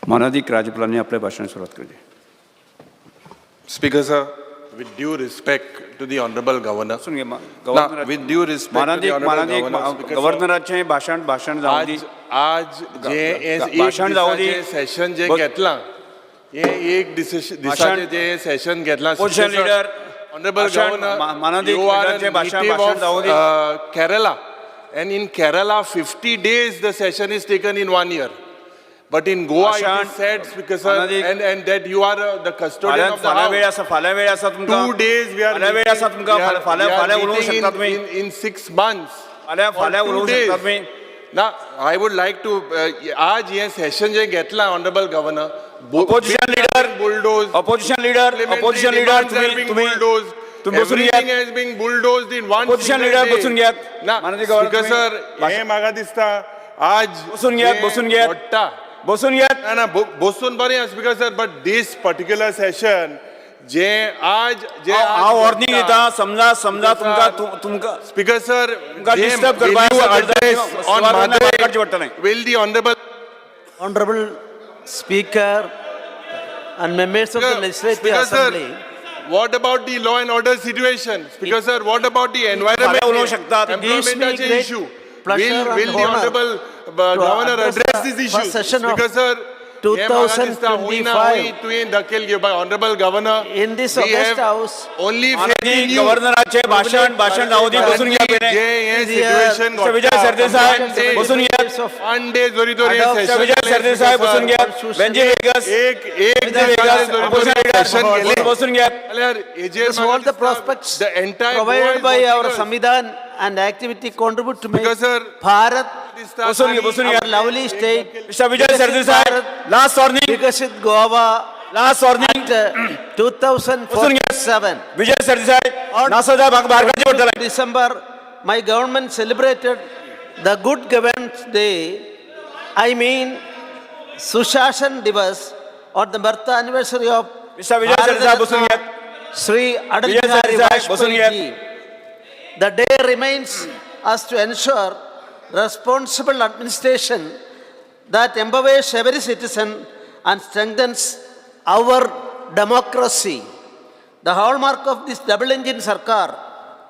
मानाधिक राज्यपालांनी आपल्या भाषणाची सुरुवात केली. Speaker sir, with due respect to the honorable governor. With due respect to the honorable governor. गव्हर्नराचे भाषण जाऊ दी. आज जे सेशन जे घेतला हे एक दिसाचे जे सेशन घेतला. Opposition leader, honorable governor, मानाधिक you are leader a native of Kerala, and in Kerala 50 days the session is taken in 1 year. But in Goa it is said, Speaker sir, and that you are the custodian of the house. 2 days we are meeting in 6 months. Or 2 days. Now I would like to आज ये session जे घेतला honorable governor. Opposition leader, Everything has been bulldozed in one Opposition leader बसून घ्या. Speaker sir, हे मागा दिसता आज बसून घ्या. ना बसून बरे Speaker sir, but this particular session जे आज जे वॉर्निंग देता समजा तुमका Speaker sir, disturb will the Honorable Speaker and members of the Legislative Speaker Assembly. sir, what about the law and order situation? Speaker sir, what about the environment issue? Will the honorable governor address this issue? Speaker sir, 2025 by honorable governor, in this August House, only गव्हर्नराचे भाषण जाऊ दी. बसून घ्या. situation विजय सरदेसाई बसून घ्या. विजय सरदेसाई बसून घ्या. Benji vagus बसून घ्या. these all the prospects provided by our Samvidhan and activity contribute to make Bharat our lovely state. Mr. Vijay Sardesai, last warning. Vikasit Goa. Last warning. 2047. Vijay Sardesai, December, my government celebrated the Good Governance Day. I mean, Sushashan Divas, or the birth anniversary of Mr. Vijay Sardesai, बसून घ्या. Sri Atal Bihari Vajpayee ji. The day reminds us to ensure responsible administration that empowers every citizen and strengthens our democracy. The hallmark of this double-engine Sarkar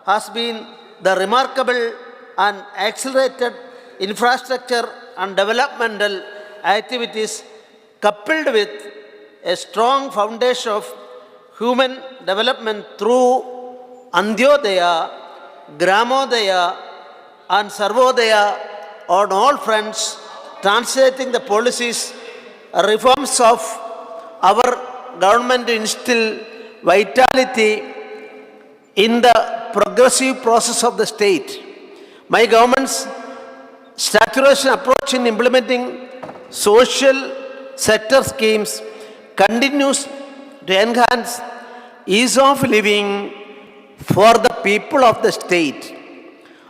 has been the remarkable and accelerated infrastructure and developmental activities coupled with a strong foundation of human development through Antyodaya, Gramodaya and Sarvodaya on all fronts, translating the policies, reforms of our government to instill vitality in the progressive process of the state. My government's saturation approach in implementing social sector schemes continues to enhance ease of living for the people of the state.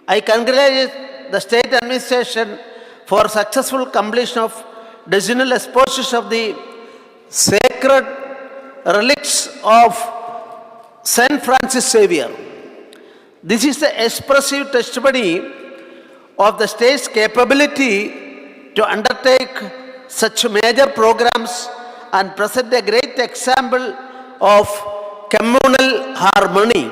I congratulate the state administration for successful completion of decennial exposition of the sacred relics of Saint Francis Xavier. This is the expressive testimony of the state's capability to undertake such major programs and present a great example of communal harmony.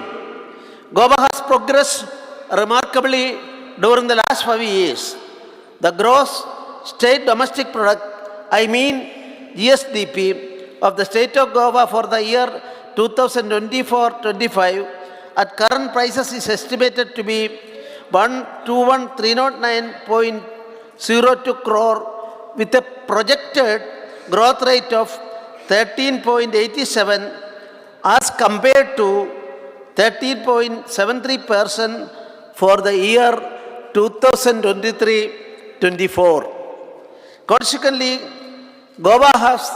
Goa has progressed remarkably during the last 5 years. The gross state domestic product, I mean GSDP, of the state of Goa for the year 2024-25 at current prices is estimated to be 121,309.02 crore with a projected growth rate of 13.87 as compared to 13.73% for the year 2023-24. Consequently, Goa has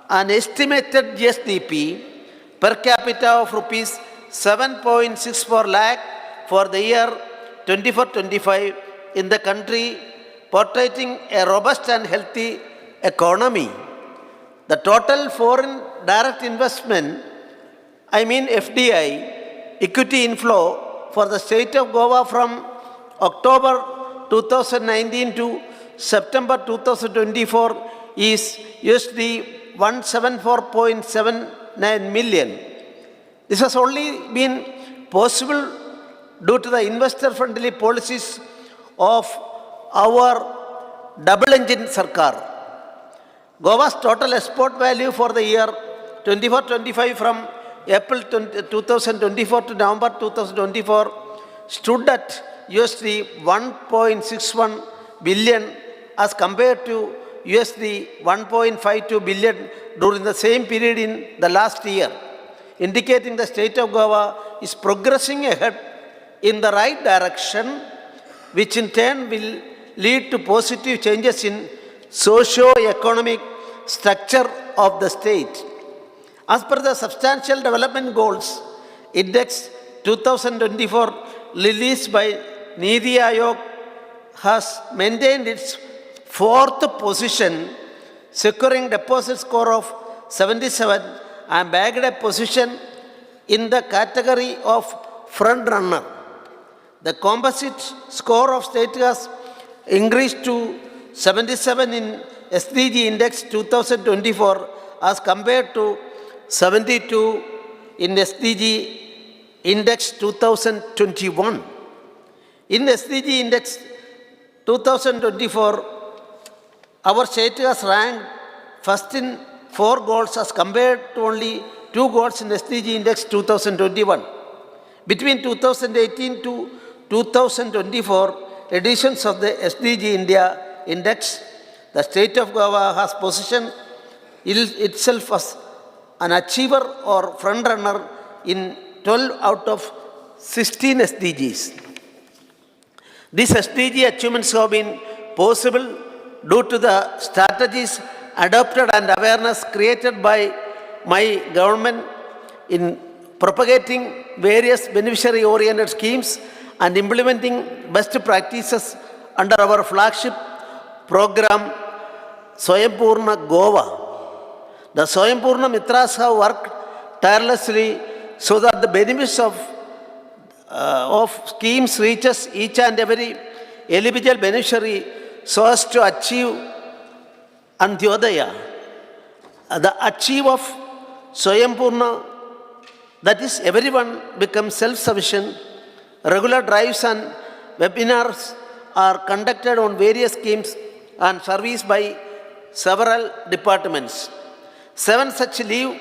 an estimated GSDP per capita of rupees 7.64 lakh for the year 24-25 in the country, portraying a robust and healthy economy. The total foreign direct investment, I mean FDI, equity inflow for the state of Goa from October 2019 to September 2024 is USD 174.79 million. This has only been possible due to the investor-friendly policies of our double-engine Sarkar. Goa's total export value for the year 24-25 from April 2024 to November 2024 stood at USD 1.61 billion as compared to USD 1.52 billion during the same period in the last year, indicating the state of Goa is progressing ahead in the right direction, which in turn will lead to positive changes in socio-economic structure of the state. As per the Substantial Development Goals Index 2024 released by Niti Aayog has maintained its fourth position, securing deposit score of 77 and bagged a position in the category of front runner. The composite score of state has increased to 77 in SDG Index 2024 as compared to 72 in SDG Index 2021. In SDG Index 2024, our state has ranked first in 4 goals as compared to only 2 goals in SDG Index 2021. Between 2018 to 2024 editions of the SDG India Index, the state of Goa has positioned itself as an achiever or front-runner in 12 out of 16 SDGs. These SDG achievements have been possible due to the strategies adopted and awareness created by my government in propagating various beneficiary-oriented schemes and implementing best practices under our flagship program, Swayambhurna Goa. The Swayambhurna Mitras have worked tirelessly so that the benefits of schemes reaches each and every eligible beneficiary so as to achieve Antyodaya. The achieve of Swayambhurna, that is, everyone becomes self-sufficient. Regular drives and webinars are conducted on various schemes and serviced by several departments. 7 such leave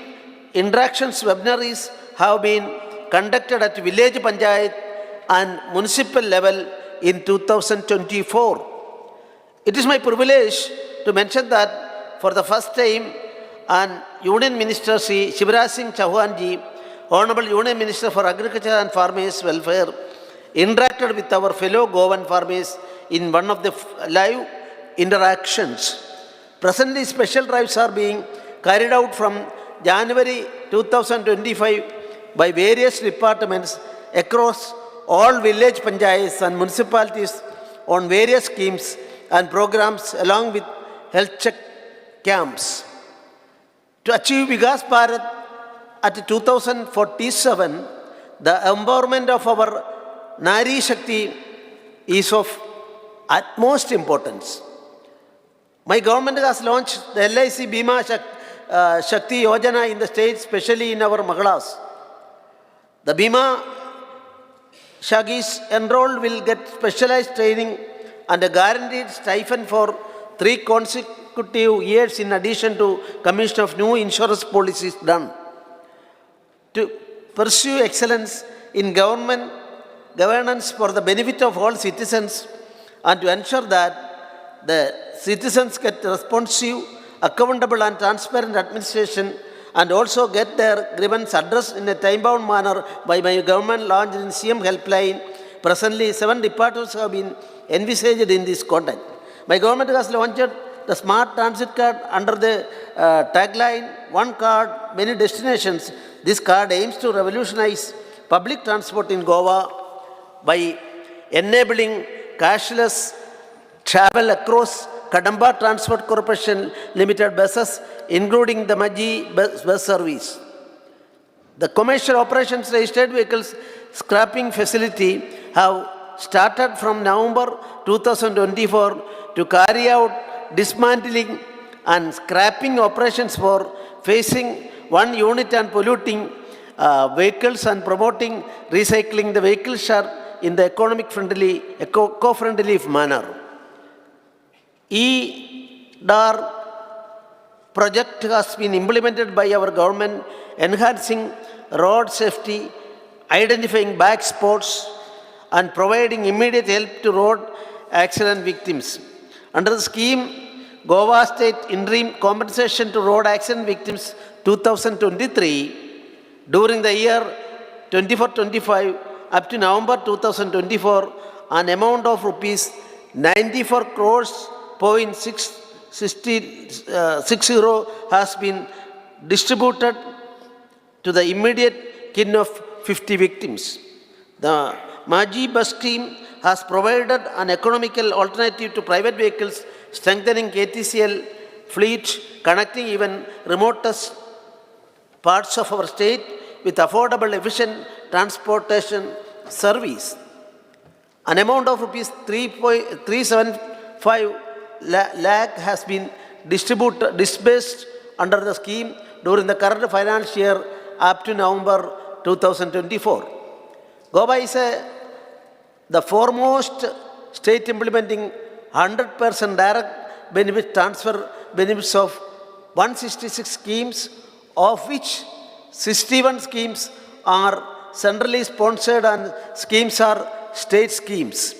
interactions webinars have been conducted at village panchayat and municipal level in 2024. It is my privilege to mention that for the first time, Union Minister Sri Shivraj Singh Chauhan ji, Honorable Union Minister for Agriculture and Farmers Welfare, interacted with our fellow Goan farmers in one of the live interactions. Presently, special drives are being carried out from January 2025 by various departments across all village panchayats and municipalities on various schemes and programs along with health check camps. To achieve Vikas Bharat at 2047, the empowerment of our Nari Shakti is of utmost importance. My government has launched the LIC Bima Shakti Yojana in the state, especially in our Mahalas. The Bima Shagis enrolled will get specialized training and a guaranteed stipend for 3 consecutive years in addition to commission of new insurance policies done. To pursue excellence in governance for the benefit of all citizens and to ensure that the citizens get responsive, accountable and transparent administration and also get their grievance addressed in a time-bound manner by my government launched in CM Helpline. Presently, 7 departments have been envisaged in this context. My government has launched the Smart Transit Card under the tagline, One Card, Many Destinations. This card aims to revolutionize public transport in Goa by enabling cashless travel across Kadamba Transport Corporation Limited buses, including the Maji bus service. The commercial operations registered vehicles scrapping facility have started from November 2024 to carry out dismantling and scrapping operations for facing one unit and polluting vehicles and promoting recycling the vehicle share in the eco-friendly manner. E-DAR project has been implemented by our government, enhancing road safety, identifying back spots, and providing immediate help to road accident victims. Under the scheme, Goa State Interim Compensation to Road Accident Victims 2023, during the year 24-25 up to November 2024, an amount of rupees 94 crores .60 has been distributed to the immediate kin of 50 victims. The Maji bus scheme has provided an economical alternative to private vehicles, strengthening KTCL fleet, connecting even remotest parts of our state with affordable, efficient transportation service. An amount of rupees 375 lakh has been disbursed under the scheme during the current financial year up to November 2024. Goa is the foremost state implementing 100% direct benefit transfer benefits of 166 schemes, of which 61 schemes are centrally sponsored and schemes are state schemes.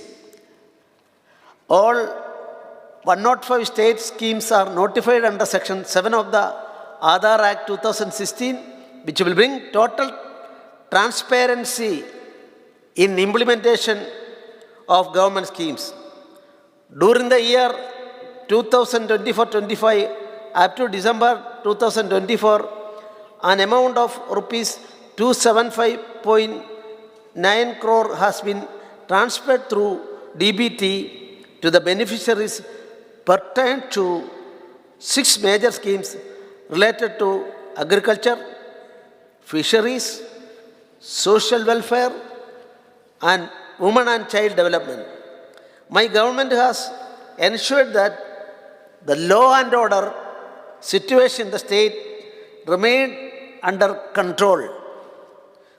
All 105 state schemes are notified under Section 7 of the Aadhaar Act 2016, which will bring total transparency in implementation of government schemes. During the year 2024-25 up to December 2024, an amount of rupees 275.9 crore has been transferred through DBT to the beneficiaries pertained to 6 major schemes related to agriculture, fisheries, social welfare, and women and child development. My government has ensured that the law and order situation in the state remained under control.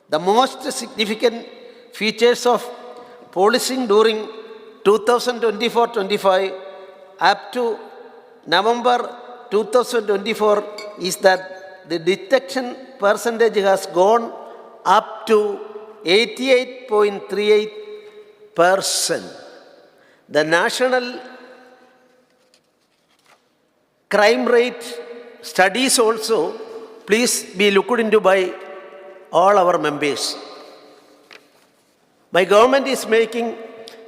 The most significant features of policing during 2024-25 up to November 2024 is that the detection percentage has gone up to 88.38%. The national crime rate studies also, please be looked into by all our members. My government is making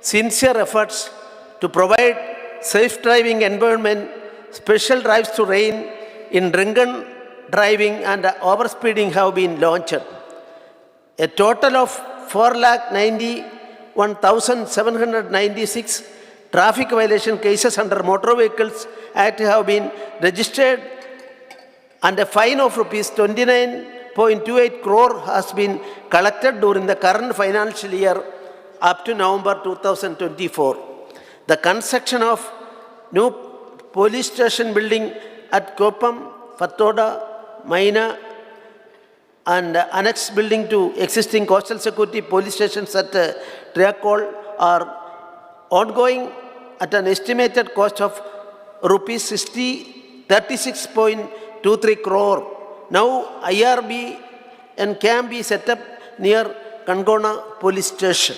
sincere efforts to provide safe driving environment. Special drives to rein in drunken driving and overspeeding have been launched. A total of 491,796 traffic violation cases under Motor Vehicles Act have been registered, and a fine of rupees 29.28 crore has been collected during the current financial year up to November 2024. The construction of new police station building at Koppam, Fattoda, Maina, and annex building to existing coastal security police stations at Triakol are ongoing at an estimated cost of rupees 36.23 crore. Now IRB and can be set up near Kangona police station.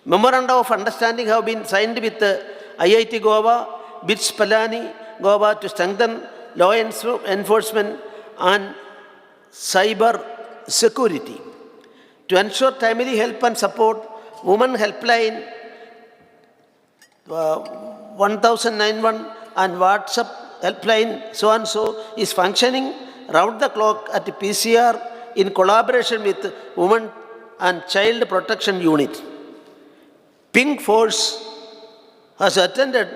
Memoranda of understanding have been signed with IIT Goa, BITS Palani, Goa to strengthen law enforcement and cyber security. To ensure timely help and support, Women Helpline 1091 and WhatsApp helpline so and so is functioning round the clock at PCR in collaboration with Women and Child Protection Unit. Pink Force has attended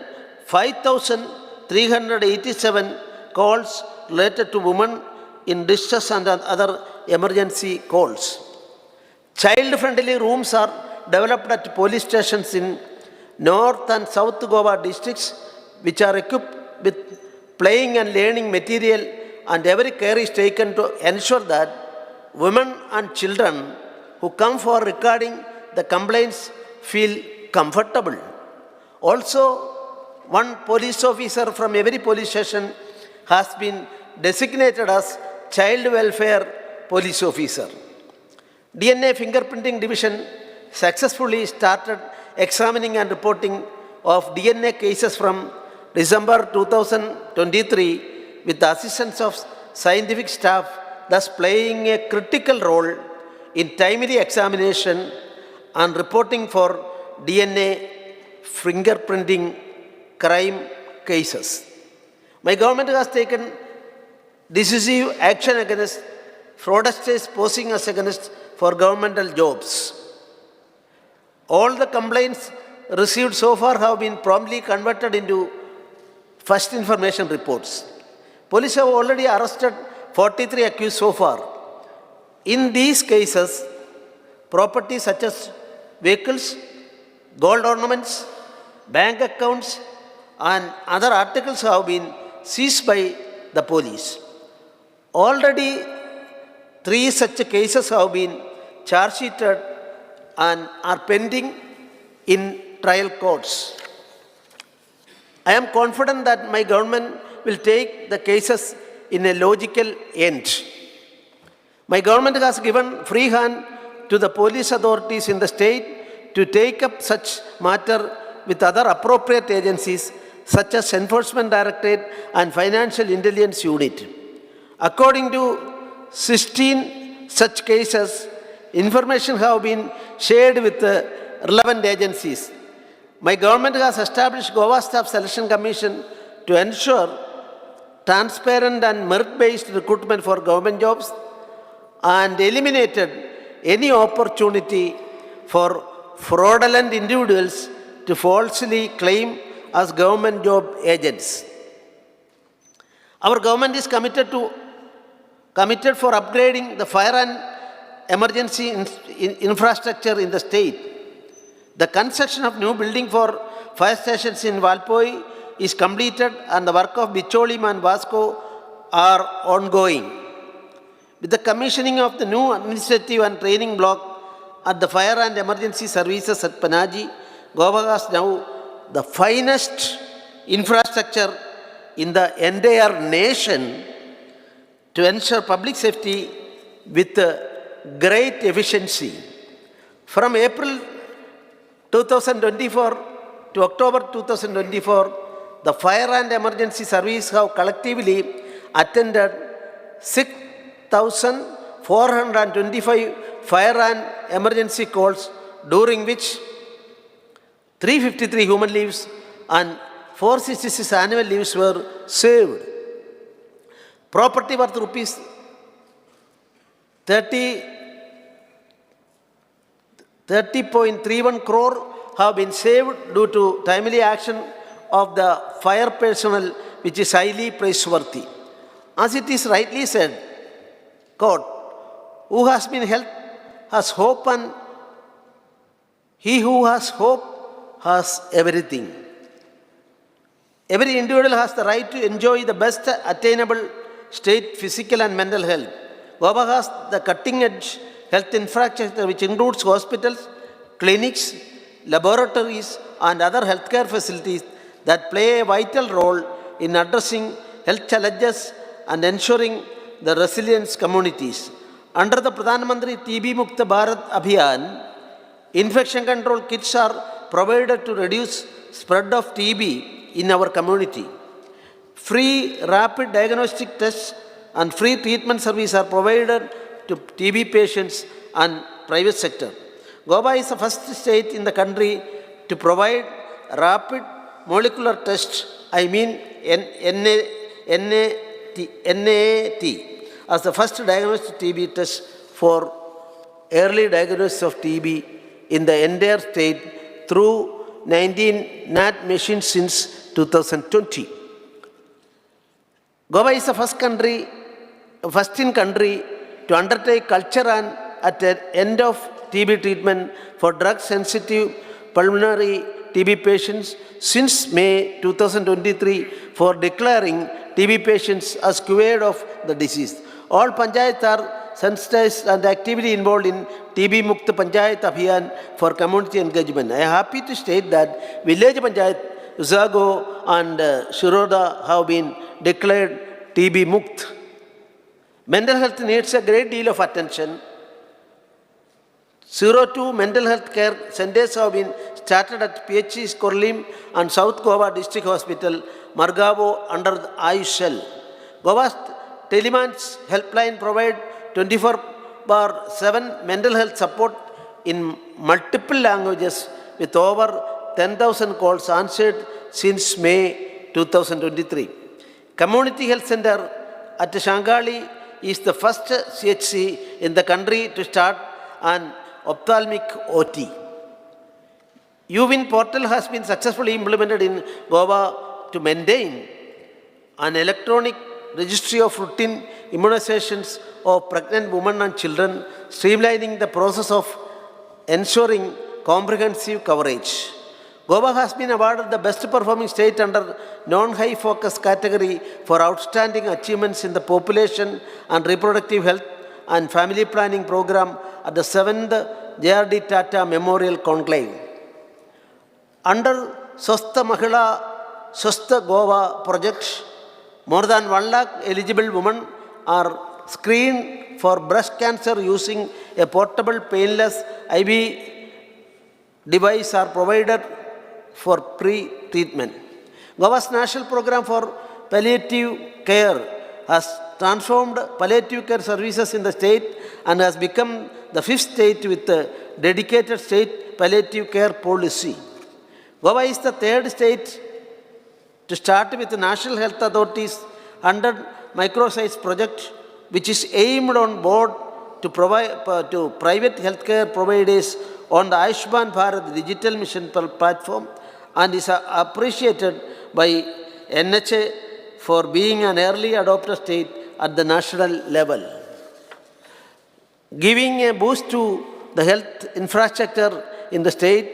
5,387 calls related to women in distress and other emergency calls. Child-friendly rooms are developed at police stations in North and South Goa districts, which are equipped with playing and learning material, and every care is taken to ensure that women and children who come for recording the complaints feel comfortable. Also, one police officer from every police station has been designated as child welfare police officer. DNA fingerprinting division successfully started examining and reporting of DNA cases from December 2023 with the assistance of scientific staff, thus playing a critical role in timely examination and reporting for DNA fingerprinting crime cases. My government has taken decisive action against fraudsters posing as against for governmental jobs. All the complaints received so far have been promptly converted into first information reports. Police have already arrested 43 accused so far. In these cases, property such as vehicles, gold ornaments, bank accounts, and other articles have been seized by the police. Already, 3 such cases have been charge sheeted and are pending in trial courts. I am confident that my government will take the cases in a logical end. My government has given free hand to the police authorities in the state to take up such matter with other appropriate agencies such as Enforcement Directorate and Financial Intelligence Unit. According to 16 such cases, information have been shared with the relevant agencies. My government has established Goa Staff Selection Commission to ensure transparent and merit-based recruitment for government jobs and eliminated any opportunity for fraudulent individuals to falsely claim as government job agents. Our government is committed for upgrading the fire and emergency infrastructure in the state. The construction of new building for fire stations in Valpoi is completed and the work of Bicholim and Vasco are ongoing. With the commissioning of the new administrative and training block at the fire and emergency services at Panaji, Goa has now the finest infrastructure in the entire nation to ensure public safety with great efficiency. From April 2024 to October 2024, the fire and emergency service have collectively attended 6,425 fire and emergency calls, during which 353 human lives and 466 animal lives were saved. Property worth rupees 30.31 crore have been saved due to timely action of the fire personnel, which is highly praiseworthy. As it is rightly said, quote, "Who has been helped has hope, and he who has hope has everything." Every individual has the right to enjoy the best attainable state physical and mental health. Goa has the cutting-edge health infrastructure, which includes hospitals, clinics, laboratories, and other healthcare facilities that play a vital role in addressing health challenges and ensuring the resilience communities. Under the Pradhan Mantri TB Mukta Bharat Abhiyan, infection control kits are provided to reduce spread of TB in our community. Free rapid diagnostic tests and free treatment service are provided to TB patients and private sector. Goa is the first state in the country to provide rapid molecular test, NAT, as the first diagnostic TB test for early diagnosis of TB in the entire state through 19 NAT machines since 2020. Goa is the first in country to undertake culture and at the end of TB treatment for drug-sensitive pulmonary TB patients since May 2023 for declaring TB patients are cured of the disease. All panchayats are sensitized and actively involved in TB Mukt Panchayat Abhiyan for community engagement. I am happy to state that village panchayat Usago and Shiroda have been declared TB Mukt. Mental health needs a great deal of attention. 02 mental health care centers have been started at PHCs Korlim and South Goa District Hospital, Margavo under the Ayush Cell. Goa's Telemans helpline provide 24/7 mental health support in multiple languages with over 10,000 calls answered since May 2023. Community Health Center at Shangali is the first CHC in the country to start an ophthalmic OT. UWIN portal has been successfully implemented in Goa to maintain an electronic registry of routine immunizations of pregnant women and children, streamlining the process of ensuring comprehensive coverage. Goa has been awarded the best performing state under non-high focus category for outstanding achievements in the population and reproductive health and family planning program at the 7th JRD Tata Memorial Conclave. Under Swastha Mahila Swastha Goa project, more than 1 lakh eligible women are screened for breast cancer using a portable painless IV device are provided for pre-treatment. Goa's national program for palliative care has transformed palliative care services in the state and has become the 5th state with a dedicated state palliative care policy. Goa is the 3rd state to start with the National Health Authority's 100 microsites project, which is aimed on board to provide to private healthcare providers on the Ayushman Bharat digital mission platform and is appreciated by NHA for being an early adopter state at the national level. Giving a boost to the health infrastructure in the state,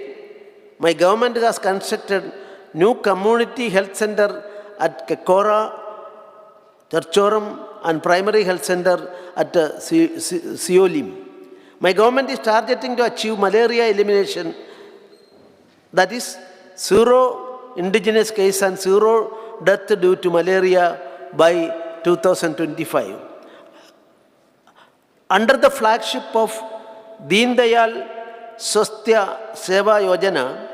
my government has constructed new community health center at Kekora, Tarchoram and primary health center at Siolim. My government is targeting to achieve malaria elimination, that is zero indigenous case and zero death due to malaria by 2025. Under the flagship of Deen Dayal Swasthya Seva Yojana,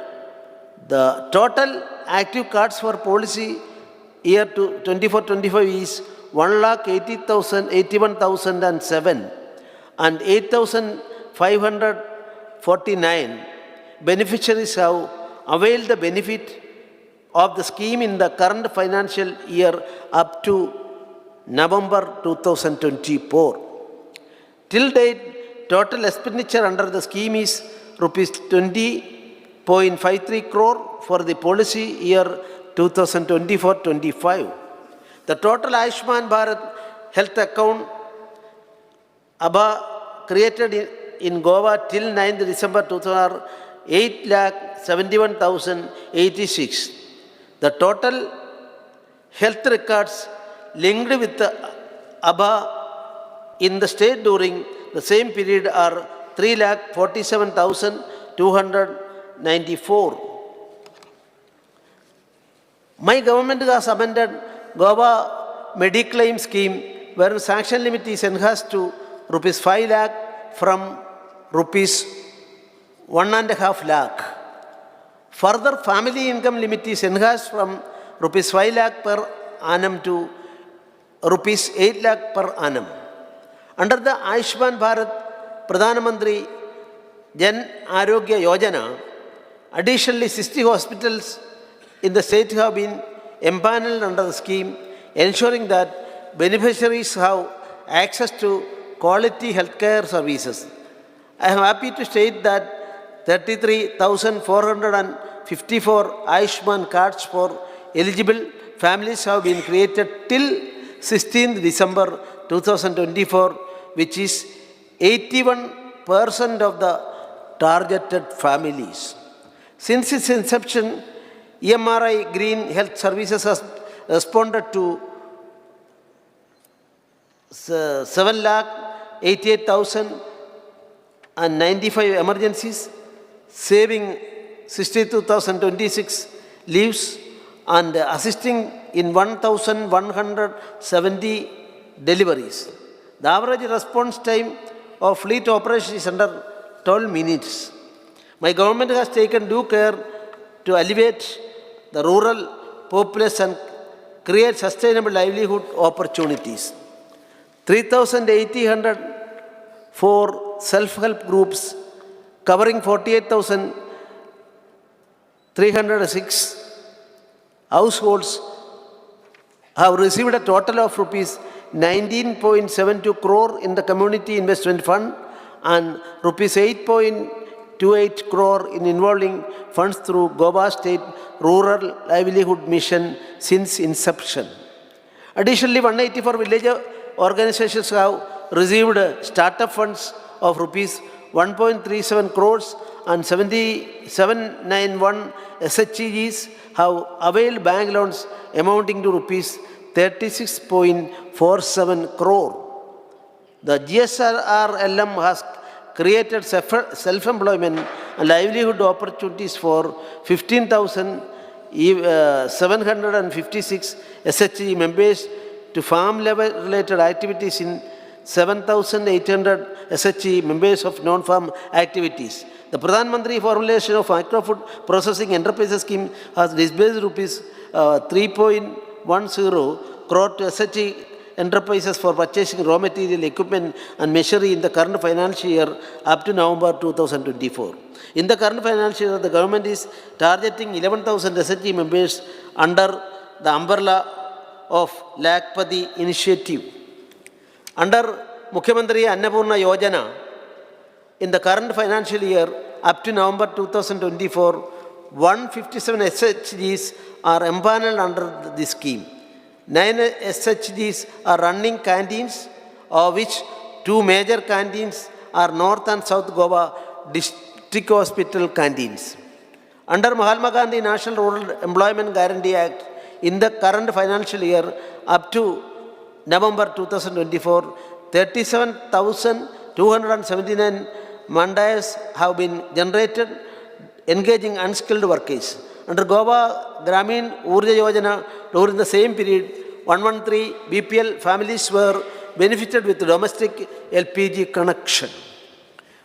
the total active cards for policy year 24-25 is 1,81,007 and 8,549 beneficiaries have availed the benefit of the scheme in the current financial year up to November 2024. Till date, total expenditure under the scheme is rupees 20.53 crore for the policy year 2024-25. The total Ayushman Bharat health account ABA created in Goa till 9th December 2000 are 8,71,086. The total health records linked with the ABA in the state during the same period are 3,47,294. My government has amended Goa Mediclaim scheme where sanction limit is enhanced to rupees 5 lakh from rupees 1.5 lakh. Further, family income limit is enhanced from rupees 5 lakh per annum to rupees 8 lakh per annum. Under the Ayushman Bharat Pradhan Mantri Jan Arogya Yojana, additionally 60 hospitals in the state have been empaneled under the scheme, ensuring that beneficiaries have access to quality healthcare services. I am happy to state that 33,454 Ayushman cards for eligible families have been created till 16th December 2024, which is 81% of the targeted families. Since its inception, EMRI Green Health Services has responded to 7,88,095 emergencies, saving 62,026 lives and assisting in 1,170 deliveries. The average response time of fleet operation is under 12 minutes. My government has taken due care to alleviate the rural populace and create sustainable livelihood opportunities. 3,800 for self-help groups covering 48,306 households have received a total of rupees 19.72 crore in the Community Investment Fund and rupees 8.28 crore in involving funds through Goa State Rural Livelihood Mission since inception. Additionally, 184 village organizations have received startup funds of rupees 1.37 crores and 791 SHGs have availed bank loans amounting to rupees 36.47 crore. The GSRLM has created self-employment and livelihood opportunities for 15,756 SHG members to farm-related activities in 7,800 SHG members of non-farm activities. The Pradhan Mantri formulation of microfood processing enterprises scheme has disbursed rupees 3.10 crore to SHG enterprises for purchasing raw material, equipment and machinery in the current financial year up to November 2024. In the current financial year, the government is targeting 11,000 SHG members under the umbrella of Lakpati initiative. Under Mukhyamantri Annapurna Yojana, in the current financial year up to November 2024, 157 SHGs are empaneled under this scheme. 9 SHGs are running canteens, of which 2 major canteens are North and South Goa District Hospital canteens. Under Mahatma Gandhi National Rural Employment Guarantee Act, in the current financial year up to November 2024, 37,279 mandayas have been generated engaging unskilled workers. Under Goa Gramin Urja Yojana, during the same period, 113 BPL families were benefited with domestic LPG connection.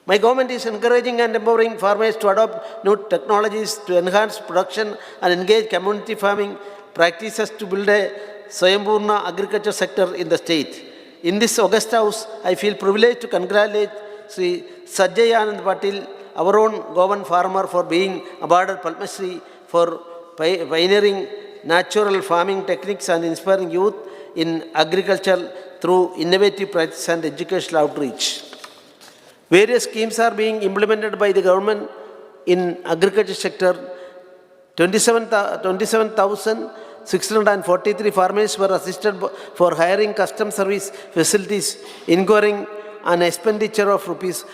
My government is encouraging and empowering farmers to adopt new technologies to enhance production and engage community farming practices to build a Swayambhurna agriculture sector in the state. In this August House, I feel privileged to congratulate Sri Sajjay Anand Patil, our own Goan farmer, for being awarded Padma Shri for pioneering natural farming techniques and inspiring youth in agriculture through innovative practice and educational outreach. Various schemes are being implemented by the government in agriculture sector. 27,643 farmers were assisted for hiring custom service facilities, incurring an expenditure of rupees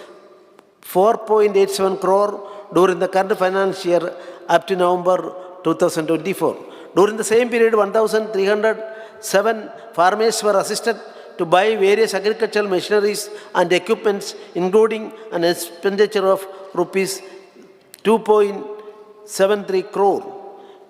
4.87 crore during the current financial year up to November 2024. During the same period, 1,307 farmers were assisted to buy various agricultural machineries and equipments, including an expenditure of rupees 2.73 crore.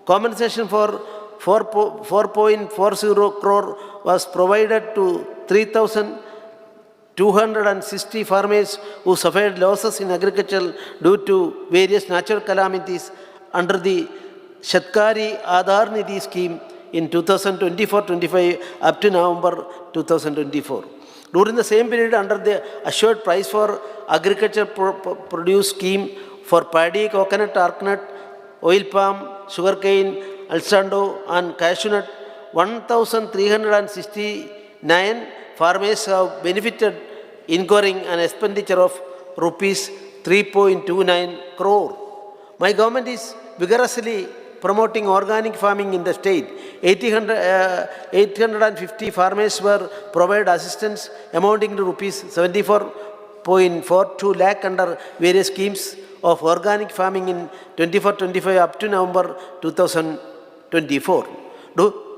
Compensation for 4.40 crore was provided to 3,260 farmers who suffered losses in agriculture due to various natural calamities under the Shatkari Aadhar Nidhi scheme in 2024-25 up to November 2024. During the same period, under the Assured Price for Agriculture Produce scheme for paddy, coconut, argnut, oil palm, sugarcane, alsando and cashew nut, 1,369 farmers have benefited, incurring an expenditure of rupees 3.29 crore. My government is vigorously promoting organic farming in the state. 850 farmers were provided assistance amounting to rupees 74.42 lakh under various schemes of organic farming in 24-25 up to November 2024.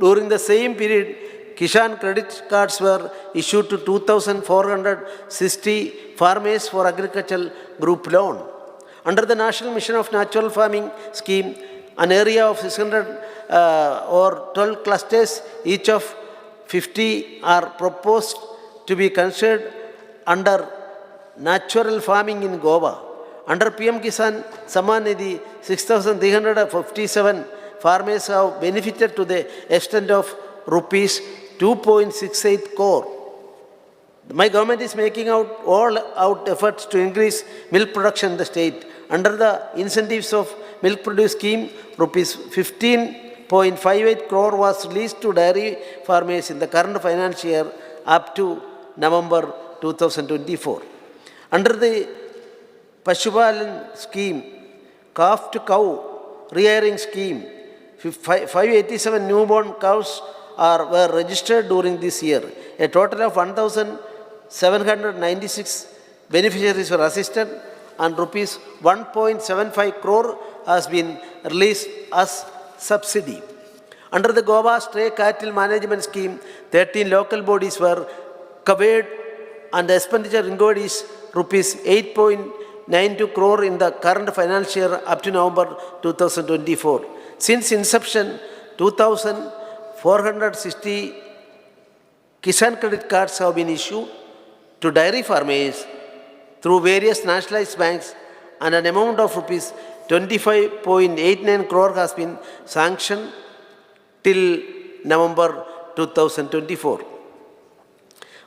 During the same period, Kishan credit cards were issued to 2,460 farmers for agricultural group loan. Under the National Mission of Natural Farming Scheme, an area of 600 or 12 clusters, each of 50 are proposed to be considered under natural farming in Goa. Under PM Kisan Samman Nidhi, 6,357 farmers have benefited to the extent of rupees 2.68 crore. My government is making all-out efforts to increase milk production in the state. Under the incentives of milk produce scheme, rupees 15.58 crore was released to dairy farmers in the current financial year up to November 2024. Under the Pashupalan scheme, calf to cow rearing scheme, 587 newborn cows were registered during this year. A total of 1,796 beneficiaries were assisted and rupees 1.75 crore has been released as subsidy. Under the Goa Stray Cattle Management Scheme, 13 local bodies were covered and the expenditure incurred is rupees 8.92 crore in the current financial year up to November 2024. Since inception, 2,460 Kisan credit cards have been issued to dairy farmers through various nationalized banks and an amount of rupees 25.89 crore has been sanctioned till November 2024.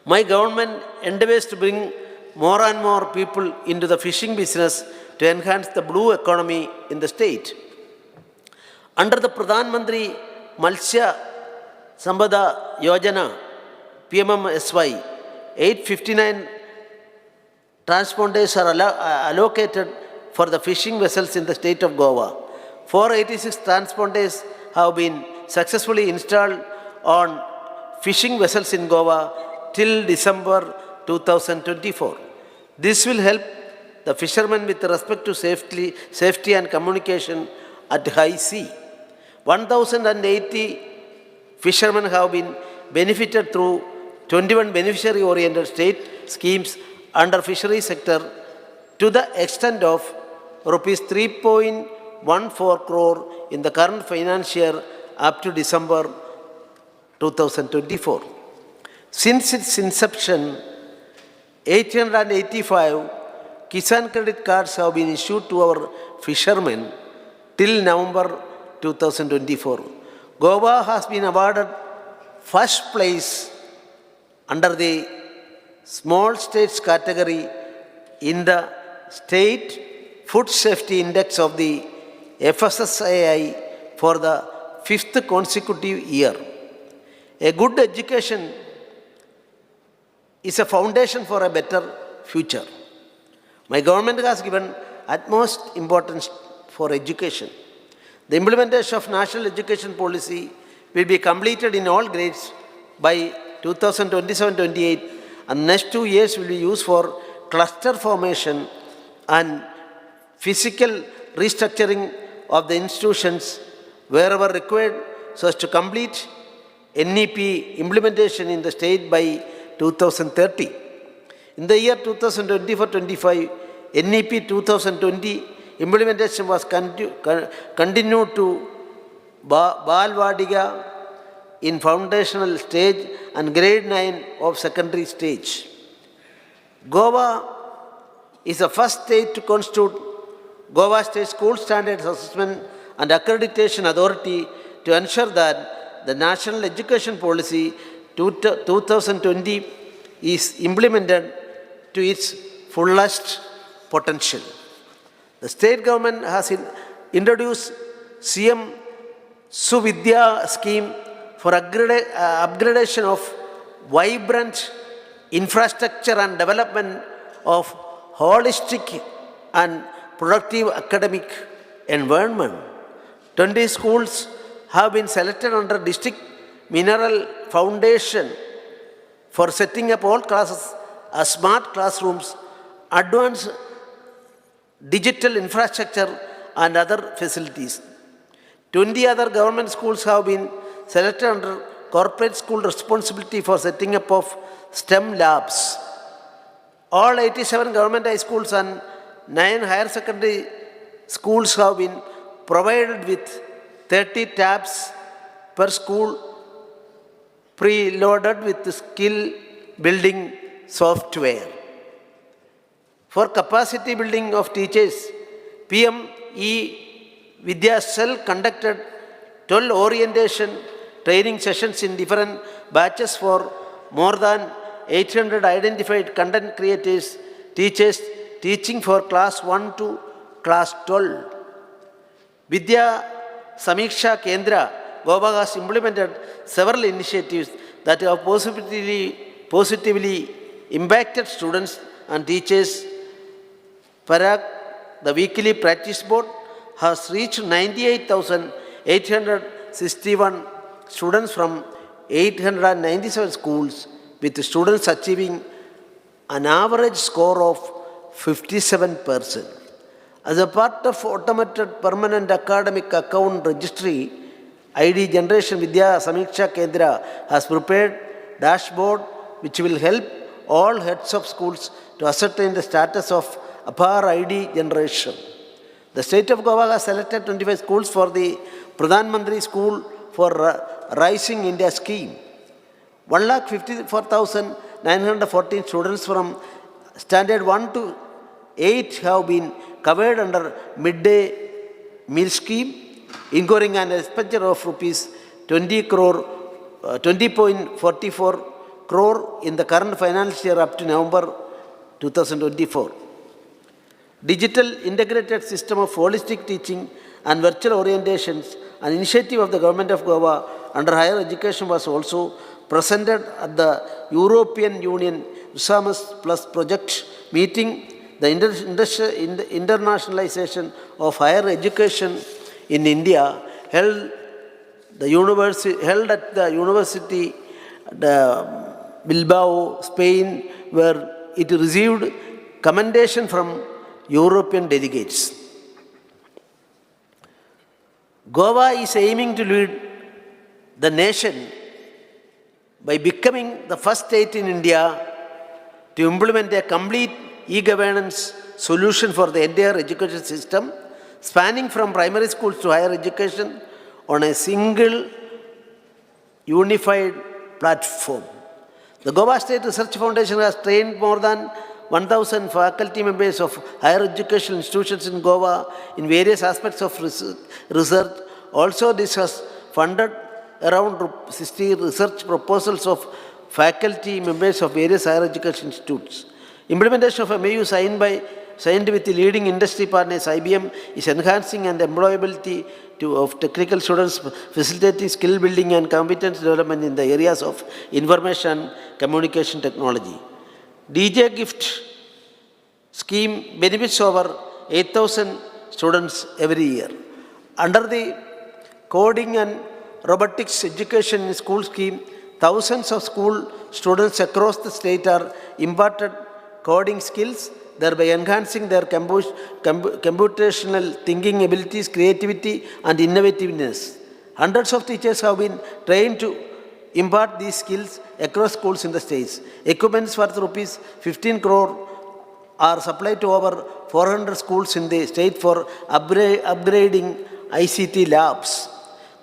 My government endeavors to bring more and more people into the fishing business to enhance the blue economy in the state. Under the Pradhan Mantri Matsya Sambada Yojana, PMMSY, 859 transponders are allocated for the fishing vessels in the state of Goa. 486 transponders have been successfully installed on fishing vessels in Goa till December 2024. This will help the fishermen with respect to safety and communication at high sea. 1,080 fishermen have been benefited through 21 beneficiary-oriented state schemes under fishery sector to the extent of rupees 3.14 crore in the current financial year up to December 2024. Since its inception, 885 Kisan credit cards have been issued to our fishermen till November 2024. Goa has been awarded first place under the small states category in the State Food Safety Index of the FSSAI for the 5th consecutive year. A good education is a foundation for a better future. My government has given utmost importance for education. The implementation of National Education Policy will be completed in all grades by 2027-28, and next 2 years will be used for cluster formation and physical restructuring of the institutions wherever required so as to complete NEP implementation in the state by 2030. In the year 2024-25, NEP 2020 implementation was continued to Balwadiga in foundational stage and grade 9 of secondary stage. Goa is the first state to constitute Goa State School Standards Assessment and Accreditation Authority to ensure that the National Education Policy 2020 is implemented to its fullest potential. The state government has introduced CM Suvidya scheme for upgradation of vibrant infrastructure and development of holistic and productive academic environment. 20 schools have been selected under District Mineral Foundation for setting up all classes as smart classrooms, advanced digital infrastructure and other facilities. 20 other government schools have been selected under corporate school responsibility for setting up of STEM labs. All 87 government high schools and 9 higher secondary schools have been provided with 30 tabs per school preloaded with skill building software. For capacity building of teachers, PM Vidya Cell conducted 12 orientation training sessions in different batches for more than 800 identified content creators, teachers teaching for class 1 to class 12. Vidya Samiksha Kendra, Goa has implemented several initiatives that have positively impacted students and teachers. Parag, the weekly practice board, has reached 98,861 students from 897 schools, with students achieving an average score of 57%. As a part of automated permanent academic account registry, ID Generation Vidya Samiksha Kendra has prepared dashboard which will help all heads of schools to ascertain the status of APAR ID generation. The state of Goa has selected 25 schools for the Pradhan Mantri School for Rising India scheme. 1,54,914 students from standard 1 to 8 have been covered under midday meal scheme, incurring an expenditure of rupees 20.44 crore in the current financial year up to November 2024. Digital integrated system of holistic teaching and virtual orientations, an initiative of the government of Goa under higher education, was also presented at the European Union Erasmus Plus project meeting. The internationalization of higher education in India held at the University Bilbao, Spain, where it received commendation from European delegates. Goa is aiming to lead the nation by becoming the first state in India to implement a complete e-governance solution for the entire education system, spanning from primary schools to higher education on a single unified platform. The Goa State Research Foundation has trained more than 1,000 faculty members of higher educational institutions in Goa in various aspects of research. Also, this has funded around 60 research proposals of faculty members of various higher education institutes. Implementation of MOU signed with the leading industry partners IBM is enhancing and employability of technical students, facilitating skill building and competence development in the areas of information and communication technology. DJ Gift scheme benefits over 8,000 students every year. Under the coding and robotics education in school scheme, thousands of school students across the state are imparted coding skills, thereby enhancing their computational thinking abilities, creativity, and innovativeness. Hundreds of teachers have been trained to impart these skills across schools in the states. Equipments worth rupees 15 crore are supplied to over 400 schools in the state for upgrading ICT labs.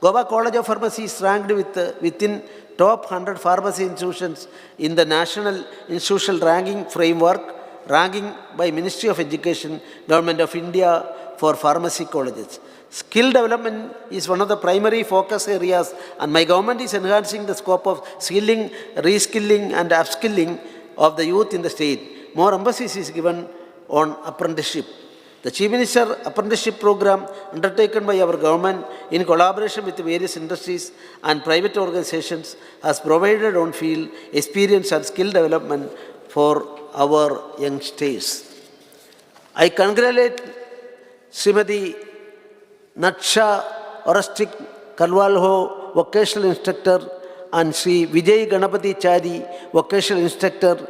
Goa College of Pharmacy is ranked within top 100 pharmacy institutions in the National Institutional Ranking Framework, ranking by Ministry of Education, Government of India for pharmacy colleges. Skill development is one of the primary focus areas, and my government is enhancing the scope of skilling, reskilling, and upskilling of the youth in the state. More emphasis is given on apprenticeship. The Chief Minister Apprenticeship Program undertaken by our government in collaboration with various industries and private organizations has provided on-field experience and skill development for our youngsters. I congratulate Srimati Natsha Orastik Kalwalho, vocational instructor, and Sri Vijay Ganapati Chari, vocational instructor,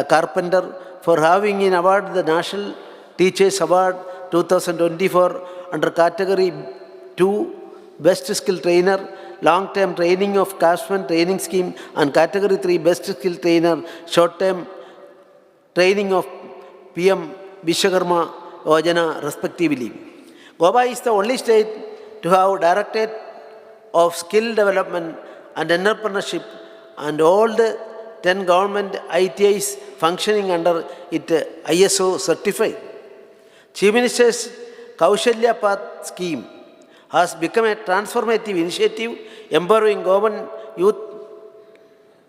carpenter, for having been awarded the National Teachers Award 2024 under category 2 Best Skill Trainer, long-term training of craftsman training scheme and category 3 best skill trainer short-term training of PM Vishwakarma Yojana respectively. Goa is the only state to have Directorate of Skill Development and Entrepreneurship and all the 10 government ITIs functioning under it ISO certified. Chief Minister's Kaushalya Path scheme has become a transformative initiative empowering government youth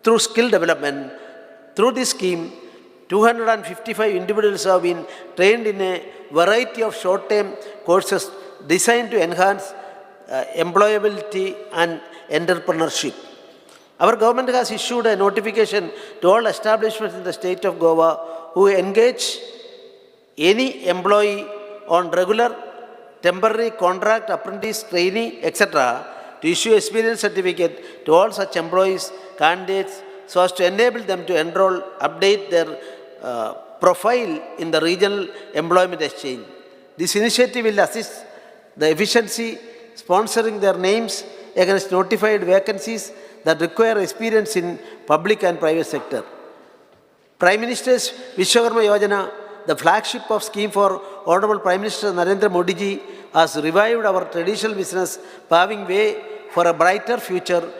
through skill development. Through this scheme, 255 individuals have been trained in a variety of short-term courses designed to enhance employability and entrepreneurship. Our government has issued a notification to all establishments in the state of Goa who engage any employee on regular, temporary, contract, apprentice, trainee, etc. to issue experience certificate to all such employees, candidates, so as to enable them to enroll, update their profile in the regional employment exchange. This initiative will assist the efficiency, sponsoring their names against notified vacancies that require experience in public and private sector. Prime Minister's Vishwakarma Yojana, the flagship of scheme for Honorable Prime Minister Narendra Modi ji, has revived our traditional business, paving way for a brighter future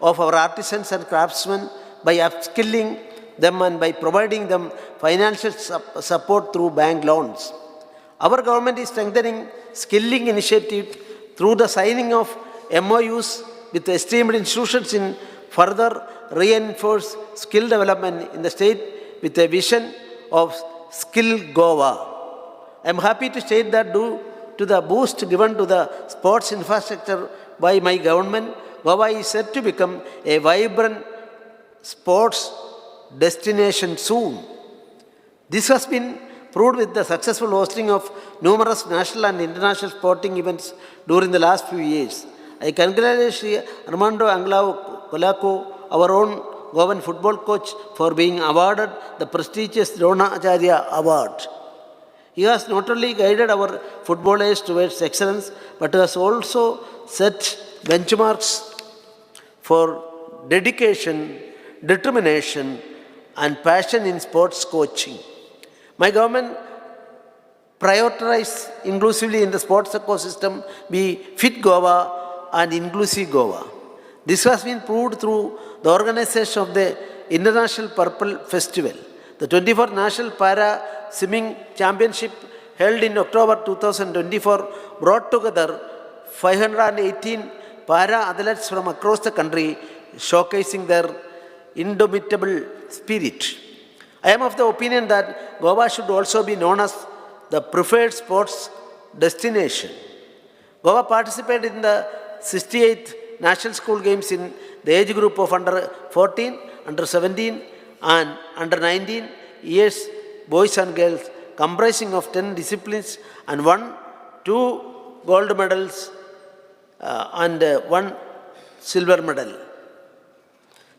of our artisans and craftsmen by upskilling them and by providing them financial support through bank loans. Our government is strengthening skilling initiative through the signing of MOUs with esteemed institutions in further reinforce skill development in the state with a vision of Skill Goa. I am happy to state that due to the boost given to the sports infrastructure by my government, Goa is set to become a vibrant sports destination soon. This has been proved with the successful hosting of numerous national and international sporting events during the last few years. I congratulate Sri Armando Anglao Kolako, our own Goan football coach, for being awarded the prestigious Dronacharya Award. He has not only guided our footballers towards excellence, but has also set benchmarks for dedication, determination, and passion in sports coaching. My government prioritizes inclusively in the sports ecosystem, be Fit Goa and Inclusive Goa. This has been proved through the organization of the International Purple Festival. The 24th National Para Swimming Championship held in October 2024 brought together 518 para athletes from across the country, showcasing their indomitable spirit. I am of the opinion that Goa should also be known as the preferred sports destination. Goa participated in the 68th National School Games in the age group of under 14, under 17 and under 19 years, boys and girls, comprising of 10 disciplines and won 2 gold medals and 1 silver medal.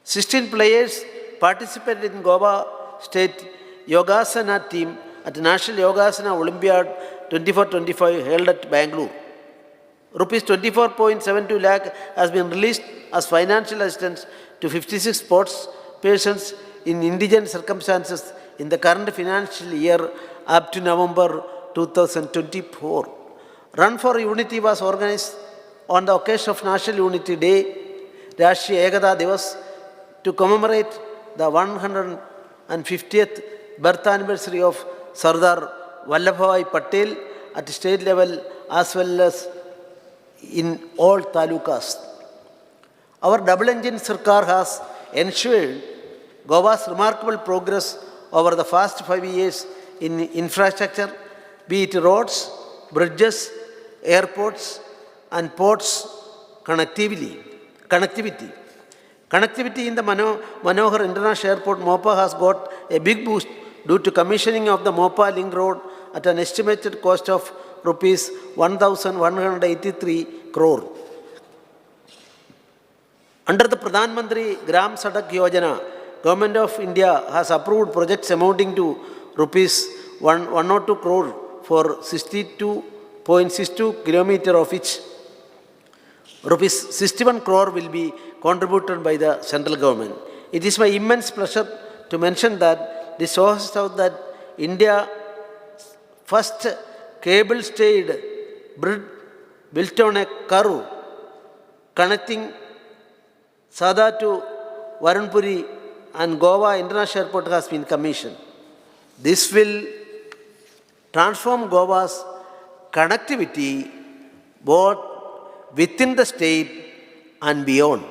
16 players participated in Goa State Yogasana team at the National Yogasana Olympiad 24-25 held at Bangalore. Rupees 24.72 lakh has been released as financial assistance to 56 sports persons in indigent circumstances in the current financial year up to November 2024. Run for Unity was organized on the occasion of National Unity Day, Rashtriya Ekata Divas, to commemorate the 150th birth anniversary of Sardar Vallabhbhai Patel at state level as well as in all talukas. Our double-engine Sarkar has ensured Goa's remarkable progress over the past 5 years in infrastructure, be it roads, bridges, airports, and ports connectivity. Connectivity in the Manohar International Airport, Mopa, has got a big boost due to commissioning of the Mopa Link Road at an estimated cost of Rs 1,183 crore. Under the Pradhan Mantri Gram Sadak Yojana, Government of India has approved projects amounting to Rs 102 crore for 62.62 km of which rupees 61 crore will be contributed by the central government. It is my immense pleasure to mention that this shows out that India first cable-stayed bridge built on a curve connecting Sada to Varanpuri and Goa International Airport has been commissioned. This will transform Goa's connectivity both within the state and beyond.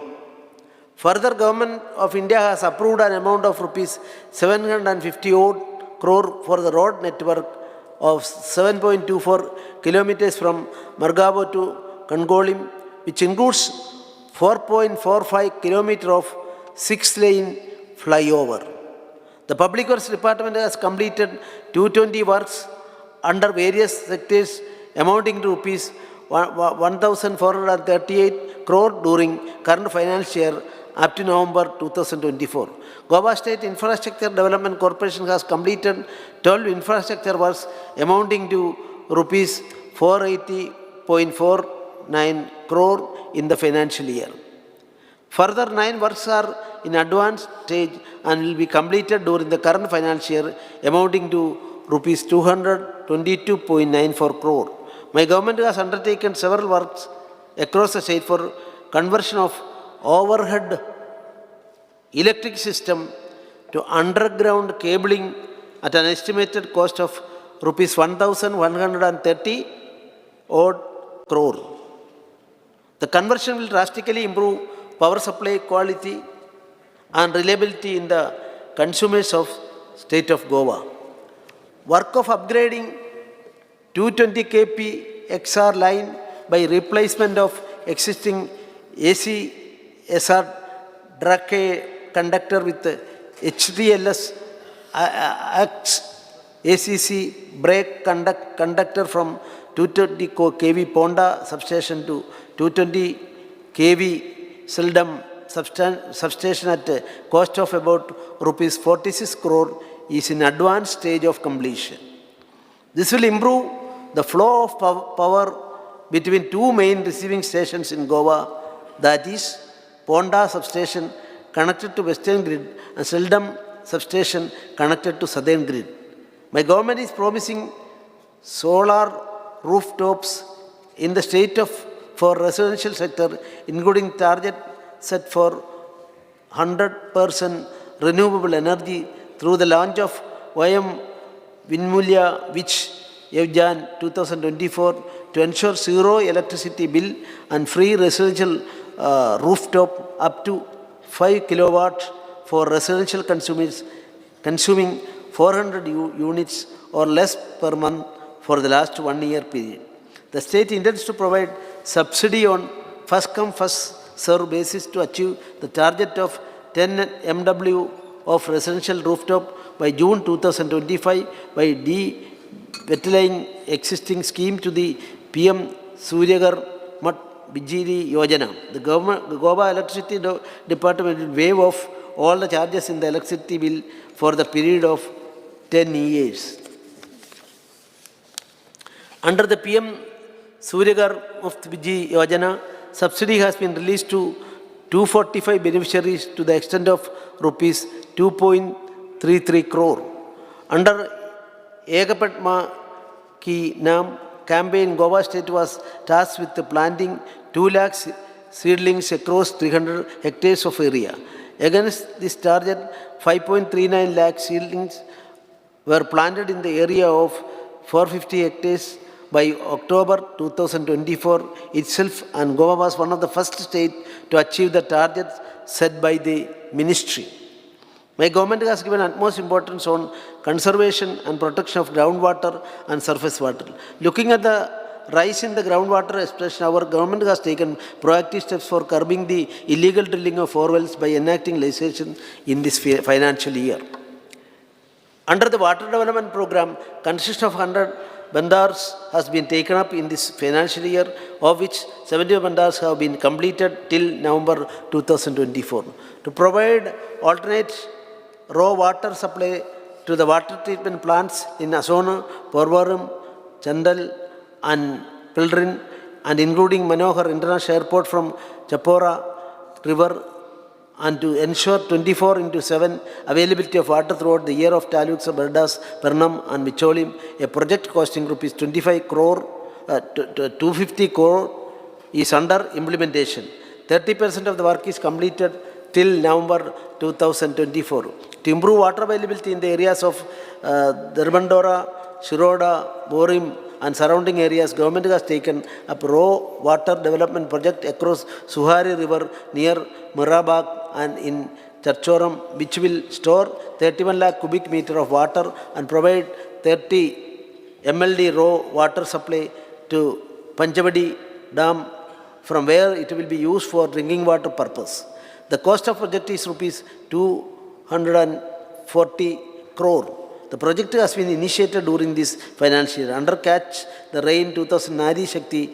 Further, Government of India has approved an amount of rupees 750 crore for the road network of 7.24 kilometers from Margavo to Kangolim, which includes 4.45 kilometers of 6-lane flyover. The Public Works Department has completed 220 works under various sectors amounting to rupees 1,438 crore during current financial year up to November 2024. Goa State Infrastructure Development Corporation has completed 12 infrastructure works amounting to rupees 480.49 crore in the financial year. Further 9 works are in advanced stage and will be completed during the current financial year amounting to rupees 222.94 crore. My government has undertaken several works across the state for conversion of overhead electric system to underground cabling at an estimated cost of rupees 1,130 crore. The conversion will drastically improve power supply quality and reliability in the consumers of state of Goa. Work of upgrading 220 kp XR line by replacement of existing ACSR Drake conductor with HTLS ACC brake conductor from 220 kV Ponda substation to 220 kV Seldom substation at a cost of about rupees 46 crore is in advanced stage of completion. This will improve the flow of power between two main receiving stations in Goa, that is Ponda substation connected to western grid and Seldom substation connected to southern grid. My government is promising solar rooftops in the state for residential sector, including target set for 100% renewable energy through the launch of YM Vinmulya Vich Yevjan 2024 to ensure zero electricity bill and free residential rooftop up to 5 kilowatts for residential consumers consuming 400 units or less per month for the last 1 year period. The state intends to provide subsidy on first come first serve basis to achieve the target of 10 MW of residential rooftop by June 2025 by detailing existing scheme to the PM Suryagar Mat Bijili Yojana. The Goa Electricity Department will waive off all the charges in the electricity bill for the period of 10 years. Under the PM Suryagar Muft Bijili Yojana, subsidy has been released to 245 beneficiaries to the extent of rupees 2.33 crore. Under Ekapat Ma Ki Naam campaign, Goa State was tasked with planting 2 lakh seedlings across 300 hectares of area. Against this target, 5.39 lakh seedlings were planted in the area of 450 hectares by October 2024 itself, and Goa was one of the first states to achieve the targets set by the ministry. My government has given utmost importance on conservation and protection of groundwater and surface water. Looking at the rise in the groundwater exploitation, our government has taken proactive steps for curbing the illegal drilling of wells by enacting legislation in this financial year. Under the water development program, consist of 100 bandars has been taken up in this financial year, of which 70 bandars have been completed till November 2024. To provide alternate raw water supply to the water treatment plants in Asona, Porvaram, Chandal and Pilrin, and including Manohar International Airport from Chapora River, and to ensure 24/7 availability of water throughout the year of taluks of Bardas, Pernam and Micholim. A project costing rupees 25 crore, 250 crore is under implementation. 30% of the work is completed till November 2024. To improve water availability in the areas of Darbandora, Shiroda, Borim and surrounding areas, government has taken up raw water development project across Suhari River near Murabag and in Charchoram, which will store 31 lakh cubic meter of water and provide 30 MLD raw water supply to Panchavadi Dam, from where it will be used for drinking water purpose. The cost of project is rupees 240 crore. The project has been initiated during this financial year. Under Catch the Rain 2000 Nari Shakti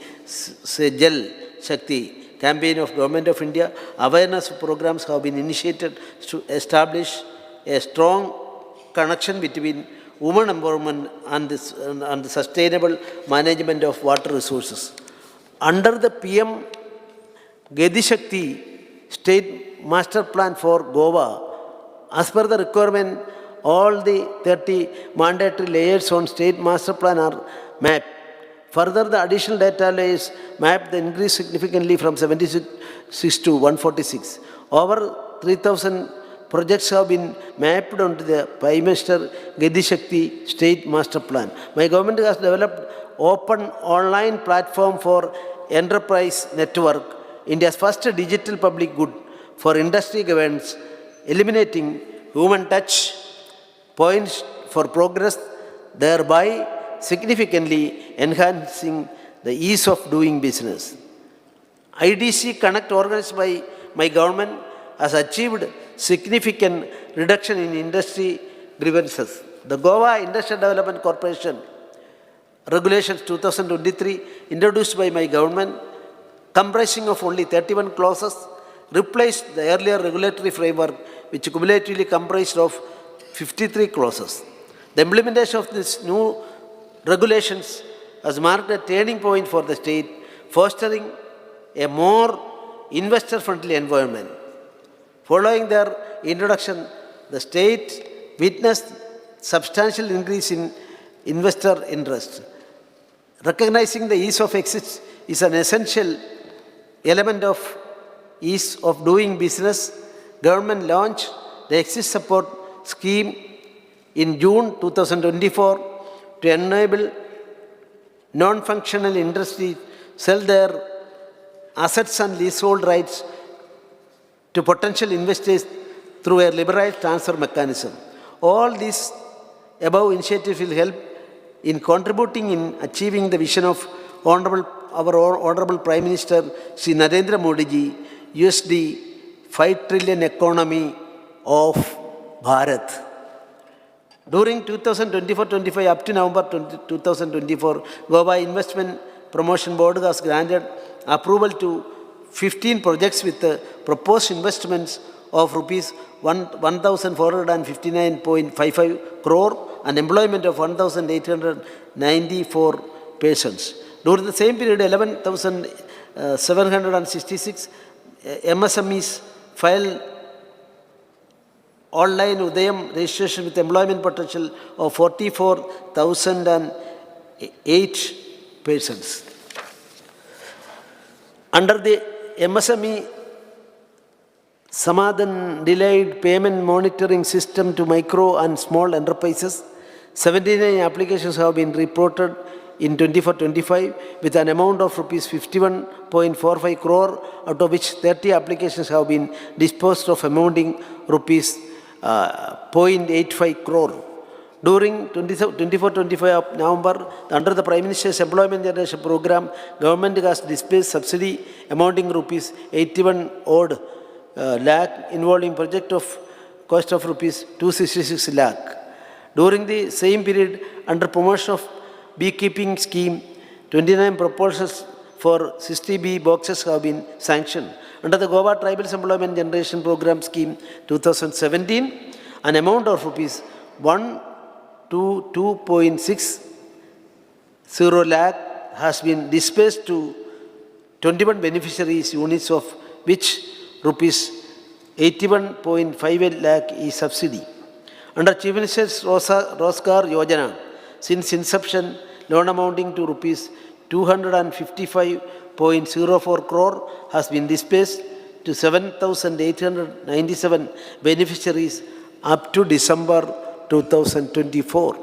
Jal Shakti campaign of Government of India, awareness programs have been initiated to establish a strong connection between women empowerment and the sustainable management of water resources. Under the PM Gedi Shakti State Master Plan for Goa, as per the requirement, all the 30 mandatory layers on State Master Plan are mapped. Further, the additional data layers mapped the increase significantly from 76 to 146. Over 3,000 projects have been mapped onto the Prime Minister Gedi Shakti State Master Plan. My government has developed open online platform for enterprise network, India's first digital public good for industry governance, eliminating human touch points for progress, thereby significantly enhancing the ease of doing business. IDC Connect, organized by my government, has achieved significant reduction in industry grievances. The Goa Industrial Development Corporation Regulations 2023, introduced by my government, comprising of only 31 clauses, replaced the earlier regulatory framework, which cumulatively comprised of 53 clauses. The implementation of these new regulations has marked a turning point for the state, fostering a more investor-friendly environment. Following their introduction, the state witnessed substantial increase in investor interest. Recognizing the ease of exit is an essential element of ease of doing business. Government launched the exit support scheme in June 2024 to enable non-functional industries sell their assets and leasehold rights to potential investors through a liberalized transfer mechanism. All these above initiatives will help in contributing in achieving the vision of our Honorable Prime Minister Shri Narendra Modi ji, USD 5 trillion economy of Bharat. During 2024-25 up to November 2024, Goa Investment Promotion Board has granted approval to 15 projects with proposed investments of rupees 1,459.55 crore and employment of 1,894 persons. During the same period, 11,766 MSMEs filed online Udayam registration with employment potential of 44,008 persons. Under the MSME Samadhan delayed payment monitoring system to micro and small enterprises, 79 applications have been reported in 24-25 with an amount of rupees 51.45 crore, out of which 30 applications have been disposed of amounting rupees 0.85 crore. During 24-25 of November, under the Prime Minister's Employment Generation Program, government has disbursed subsidy amounting rupees 81 odd lakh, involving project of cost of rupees 266 lakh. During the same period, under promotion of beekeeping scheme, 29 proposals for 60 boxes have been sanctioned. Under the Goa Tribal Employment Generation Program Scheme 2017, an amount of rupees 122.60 lakh has been disbursed to 21 beneficiaries units, of which rupees 81.58 lakh is subsidy. Under Chief Minister's Rozgar Yojana, since inception, loan amounting to rupees 255.04 crore has been disbursed to 7,897 beneficiaries up to December 2024.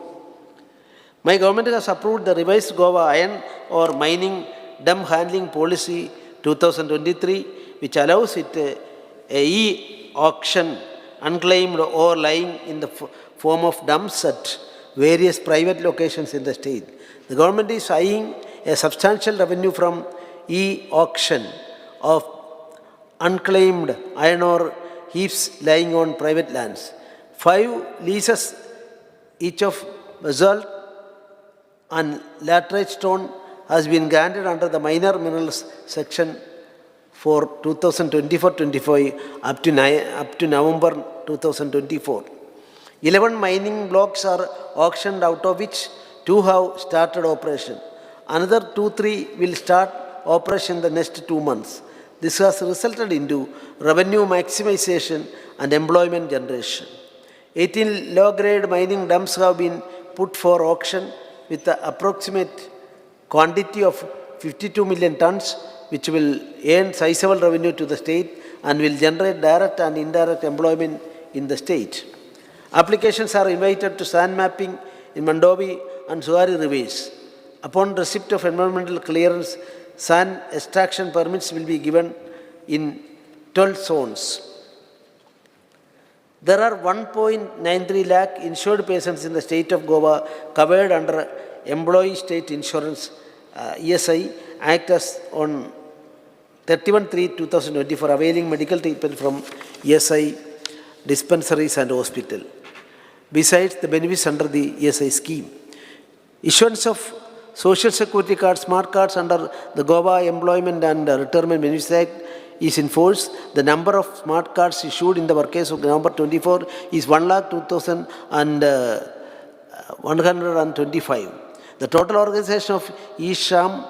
My government has approved the revised Goa iron ore mining dump handling policy 2023, which allows it a e-auction unclaimed ore lying in the form of dumps at various private locations in the state. The government is eyeing a substantial revenue from e-auction of unclaimed iron ore heaps lying on private lands. 5 leases, each of basalt and laterite stone, has been granted under the minor minerals section for 2024-25 up to November 2024. 11 mining blocks are auctioned, out of which 2 have started operation. Another 2-3 will start operation in the next 2 months. This has resulted into revenue maximization and employment generation. 18 low-grade mining dumps have been put for auction with the approximate quantity of 52 million tons, which will earn sizable revenue to the state and will generate direct and indirect employment in the state. Applications are invited to sand mapping in Mandovi and Suwari rivers. Upon receipt of environmental clearance, sand extraction permits will be given in 12 zones. There are 1.93 lakh insured persons in the state of Goa covered under Employee State Insurance ESI Act as on 31/3/2024, availing medical treatment from ESI dispensaries and hospital. Besides the benefits under the ESI scheme, issuance of Social Security cards, smart cards under the Goa Employment and Retirement Benefits Act is in force. The number of smart cards issued in the workers of November 24 is 1,02,125. The total organization of eSham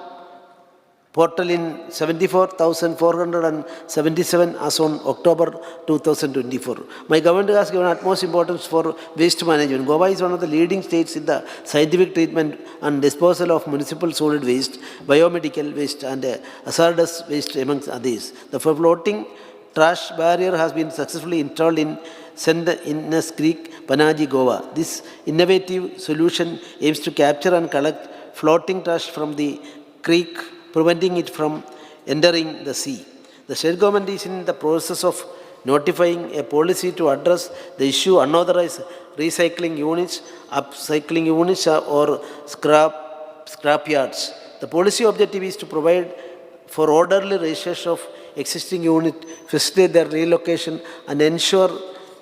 portal in 74,477 as on October 2024. My government has given utmost importance for waste management. Goa is one of the leading states in the scientific treatment and disposal of municipal solid waste, biomedical waste and hazardous waste amongst others. The floating trash barrier has been successfully installed in St. Innes Creek, Panaji, Goa. This innovative solution aims to capture and collect floating trash from the creek, preventing it from entering the sea. The state government is in the process of notifying a policy to address the issue unauthorized recycling units, upcycling units or scrap yards. The policy objective is to provide for orderly registration of existing units, facilitate their relocation and ensure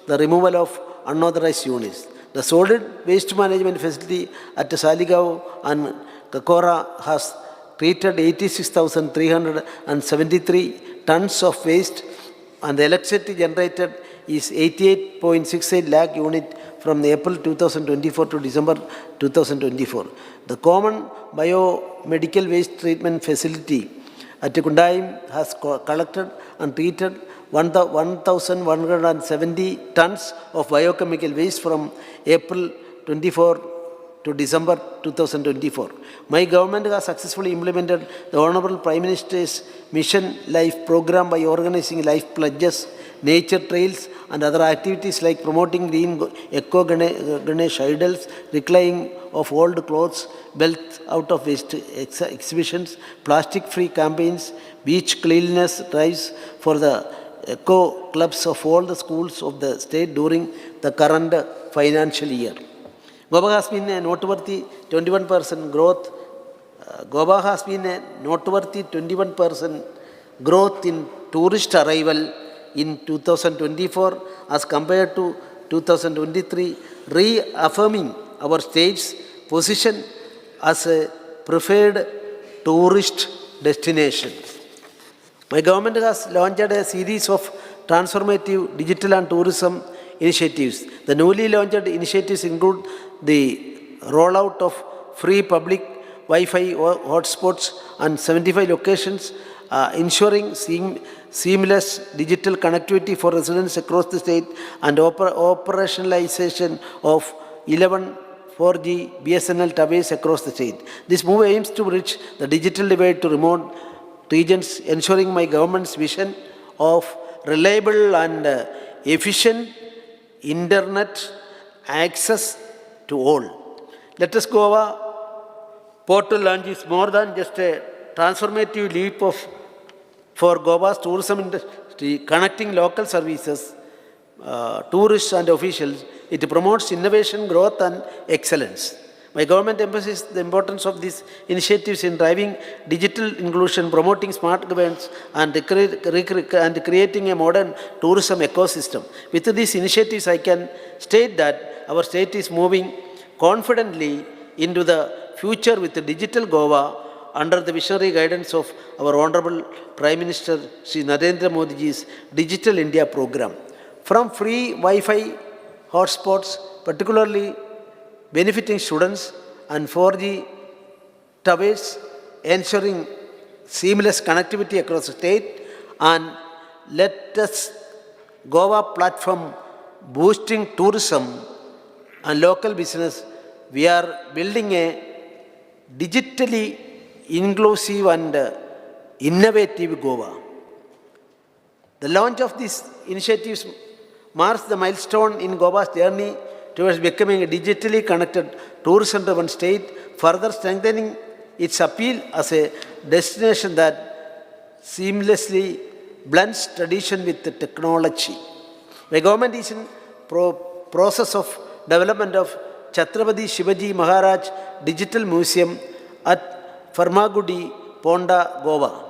the removal of unauthorized units. The solid waste management facility at Saligao and Kakora has treated 86,373 tons of waste, and the electricity generated is 88.68 lakh unit from April 2024 to December 2024. The common biomedical waste treatment facility at Kundayam has collected and treated 1,170 tons of biochemical waste from April 24 to December 2024. My government has successfully implemented the Honorable Prime Minister's Mission Life program by organizing life pledges, nature trails and other activities like promoting green eco-Ganesh idols, reclaiming of old clothes, wealth out of waste exhibitions, plastic-free campaigns, beach cleanliness drives for the eco clubs of all the schools of the state during the current financial year. Goa has been a noteworthy 21% growth. Goa has been a noteworthy 21% growth in tourist arrival in 2024 as compared to 2023, reaffirming our state's position as a preferred tourist destination. My government has launched a series of transformative digital and tourism initiatives. The newly launched initiatives include the rollout of free public Wi-Fi hotspots and 75 locations ensuring seamless digital connectivity for residents across the state and operationalization of 11 4G BSNL towers across the state. This move aims to bridge the digital divide to remote regions, ensuring my government's vision of reliable and efficient internet access to all. Let us Goa portal launch is more than just a transformative leap for Goa's tourism industry, connecting local services, tourists and officials. It promotes innovation, growth and excellence. My government emphasizes the importance of these initiatives in driving digital inclusion, promoting smart governance and creating a modern tourism ecosystem. With these initiatives, I can state that our state is moving confidently into the future with the digital Goa under the visionary guidance of our Honorable Prime Minister Shri Narendra Modi ji's Digital India program. From free Wi-Fi hotspots, particularly benefiting students, and 4G towers, ensuring seamless connectivity across the state, and let us Goa platform boosting tourism and local business. We are building a digitally inclusive and innovative Goa. The launch of these initiatives marks the milestone in Goa's journey towards becoming a digitally connected tourism-driven state, further strengthening its appeal as a destination that seamlessly blends tradition with technology. The government is in process of development of Chhatrapati Shivaji Maharaj Digital Museum at Farmagudi, Ponda, Goa.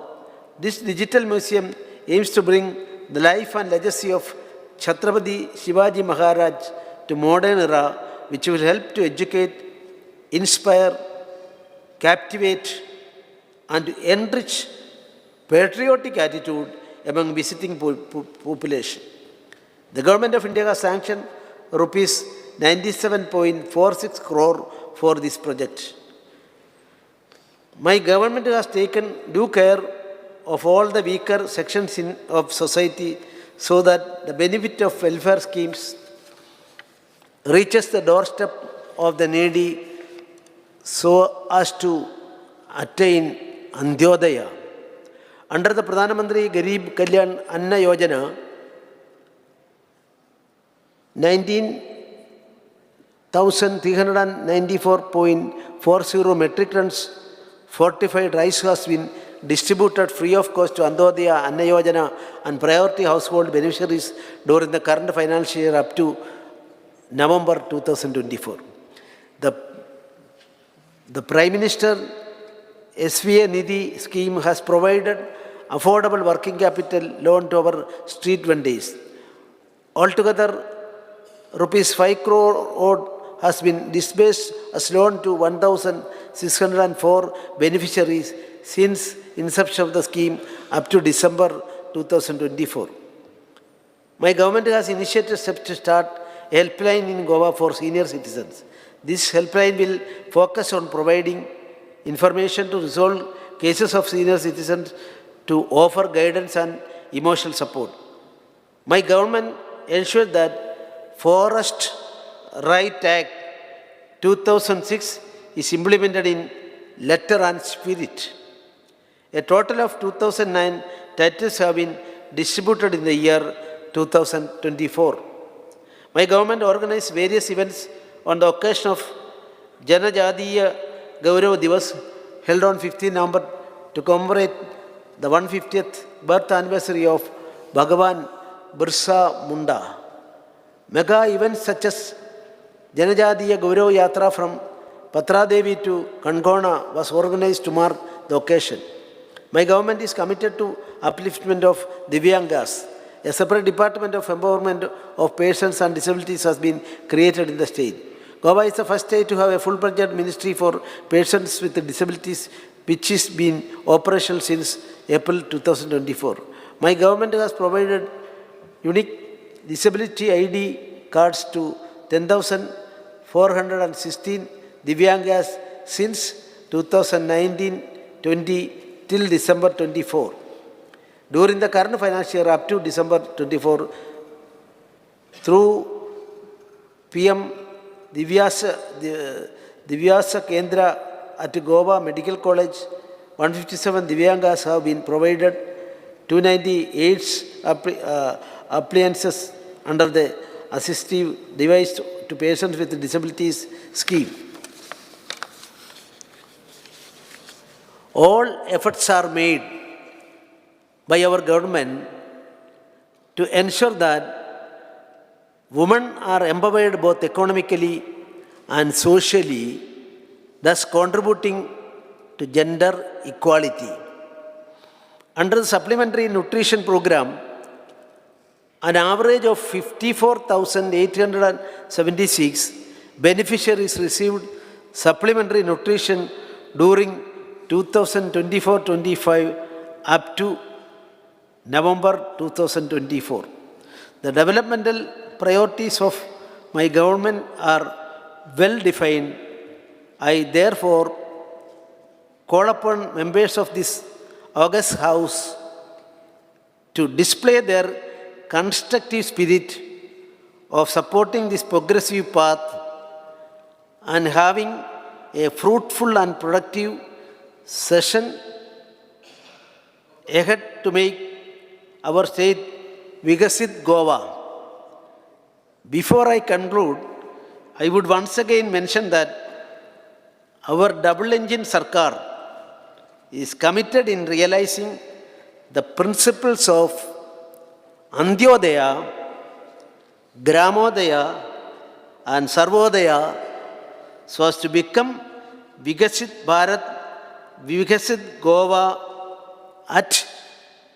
This digital museum aims to bring the life and legacy of Chhatrapati Shivaji Maharaj to modern era, which will help to educate, inspire, captivate and enrich patriotic attitude among visiting population. The Government of India has sanctioned rupees 97.46 crore for this project. My government has taken due care of all the weaker sections of society so that the benefit of welfare schemes reaches the doorstep of the needy so as to attain Antyodaya. Under the Pradhan Mantri Garib Kalyan Anna Yojana, 19,394.40 metric tons fortified rice has been distributed free of cost to Antyodaya, Anna Yojana and priority household beneficiaries during the current financial year up to November 2024. The Prime Minister SVA Nidhi scheme has provided affordable working capital loan to our street vendors. Altogether, rupees 5 crore has been disbursed as loan to 1,604 beneficiaries since inception of the scheme up to December 2024. My government has initiated steps to start a helpline in Goa for senior citizens. This helpline will focus on providing information to resolve cases of senior citizens, to offer guidance and emotional support. My government ensured that Forest Right Act 2006 is implemented in letter and spirit. A total of 2009 titles have been distributed in the year 2024. My government organized various events on the occasion of Janajadiya Gaurav Divas held on 15 November to commemorate the 150th birth anniversary of Bhagavan Birsa Munda. Mega events such as Janajadiya Gaurav Yatra from Patradevi to Kangona was organized to mark the occasion. My government is committed to upliftment of Divyangas. A separate department of empowerment of persons and disabilities has been created in the state. Goa is the first state to have a full-fledged ministry for persons with disabilities, which has been operational since April 2024. My government has provided unique disability ID cards to 10,416 Divyangas since 2019-20 till December 24. during the current financial year up to December 24 through PM Divyasa Kendra at Goa Medical College, 157 Divyangas have been provided 298 appliances under the assistive device to patients with disabilities scheme. All efforts are made by our government to ensure that women are empowered both economically and socially, thus contributing to gender equality. Under the supplementary nutrition program, an average of 54,876 beneficiaries received supplementary nutrition during 2024-25 up to November 2024. The developmental priorities of my government are well defined. I therefore call upon members of this august house to display their constructive spirit of supporting this progressive path and having a fruitful and productive session ahead to make our state Vikasit Goa. Before I conclude, I would once again mention that our double-engine Sarkar is committed in realizing the principles of Antyodaya, Gramodaya and Sarvodaya so as to become Vikasit Bharat, Vikasit Goa at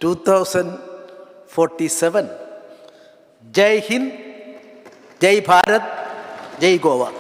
2047. Jai Hind, Jai Bharat, Jai Goa.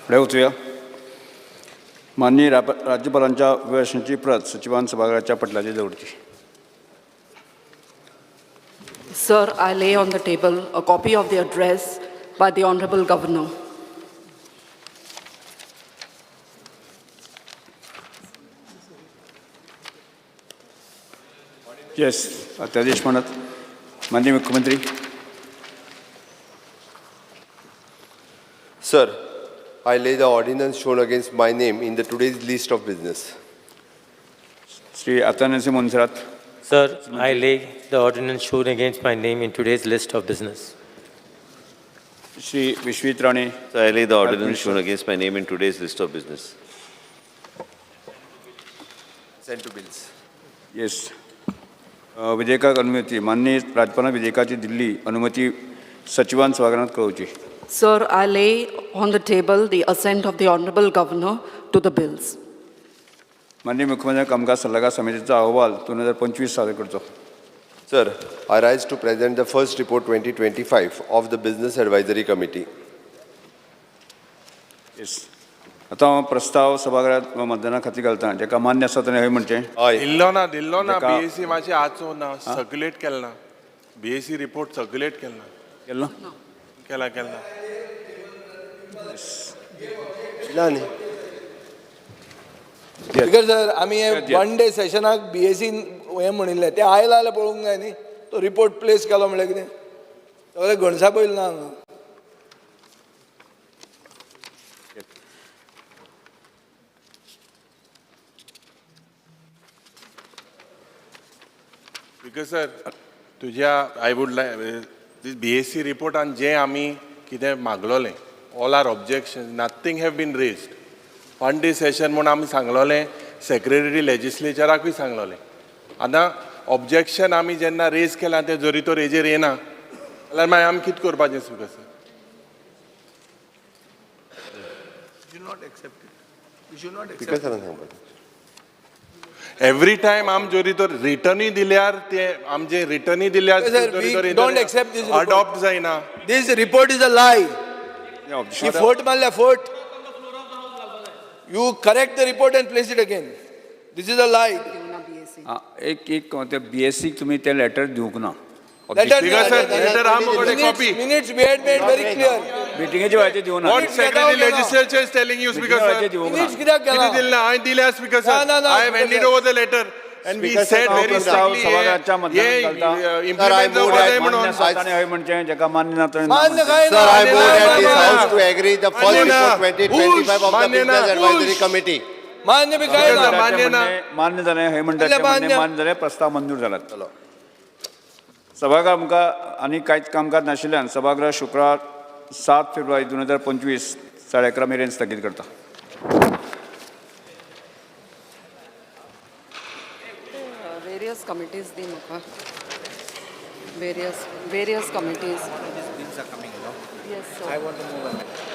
पुढे वचूया. माननीय राज्यपालांच्या अभिभाषणाची प्रत सचिवान सभागृहाच्या पटलाची दवरची. Sir, I lay on the table a copy of the address by the Honorable Governor. Yes, अध्यादेश म्हणत माननीय मुख्यमंत्री. Sir, I lay the ordinance shown against my name in the today's list of business. Shri Atul Monserrate. Sir, I lay the ordinance shown against my name in today's list of business. Shri Vishwajit Rane. So I lay the ordinance shown against my name in today's list of business. Sent to bills. Yes. विधेयकाक अनुमती माननीय राज्यपालां विधेयकाची दिल्ली अनुमती सचिवान सभागृहात कळवची. Sir, I lay on the table the assent of the Honorable Governor to the bills. माननीय मुख्यमंत्री कामकाज सल्लागार समितीचा अहवाल 2025 सादर करतो. Sir, I rise to present the first report 2025 of the Business Advisory Committee. Yes. आता हांव प्रस्ताव सभागृहात मतदाना खातीर घालता. जेका मान्य आसा ताणें हय म्हणचें. Aye. दिल्लो ना ताका- बीएससी मातशें आचो ना सर्क्युलेट केला ना बीएससी रिपोर्ट सर्क्युलेट केला केलो ना? केला केला Nani? स्पीकर सर आमी हे वन डे सेशनाक बीएससी हे म्हणिल्लें तें आयलां जाल्यार पळोवंक जाय न्ही. तो रिपोर्ट प्लेस केलो म्हणल्यार कितें सगळे घणसा पयल ना हांगा. बिकॉज सर तुज्या आय वूड लायक बीएससी रिपोर्टान जें आमी कितें मागलोलें all our objection nothing have been raised one day session म्हूण आमी सांगलोलें सेक्रेटरी लेजिस्लेचराकूय सांगलोलें आतां ऑब्जेक्शन आमी जेन्ना रेज केलां तें जरी तर हेजेर येना जाल्यार मागीर आमी कितें करपाचें स्पीकर सर Speaker sir, सांगपाचें. एवरी टायम आम जोरी तर रिटर्नूय दिल्यार ते आमचे रिटर्नूय दिल्यार Sir, we don't accept this report. Adopt जायना This report is a lie. ही फोट मारल्या फोट. You correct the report and place it again. This is a lie. एक ते बीएससी तुम्ही ते लेटर दिवंक ना. letter आहा मुगोडे copy. Minutes we had made very clear. मिटिंगेचे वेळाचेर दिवं ना. What secretary legislature is telling you, Speaker sir? मिटिंगेचे दिवंक ना. Minutes कित्याक किती केला? दिला हांवें दिल्या Speaker sir. No, I have handed over the letter and we said very प्रस्ताव strictly सभागृहाच्या मतदानात घालता. implement Sir, I जावपा जाय moved म्हणून. मान्य आसा ताणें हय म्हणचें जेका मान्य ना ताणें ना मान्य म्हणचें. काय Sir, I ना. move that this house to agree the first Manena. report 2025 of the Manena. Business Advisory Committee. मान्य बी काय Speaker ना. sir, मान्य ना. मान्य जालें हय म्हणटा जाल्यार ते म्हणणे मान्य. मान्य जालें प्रस्ताव मंजूर जालात. सभागृह आमकां आनी कांयच कामकाज नाशिल्ल्यान सभागृह शुक्रार 7 फेब्रुवारी 2025 11:30 मेरेन स्थगीत करता. Various committees, the Mukha. Various committees. These bills are coming, Yes, sir. I want to move on.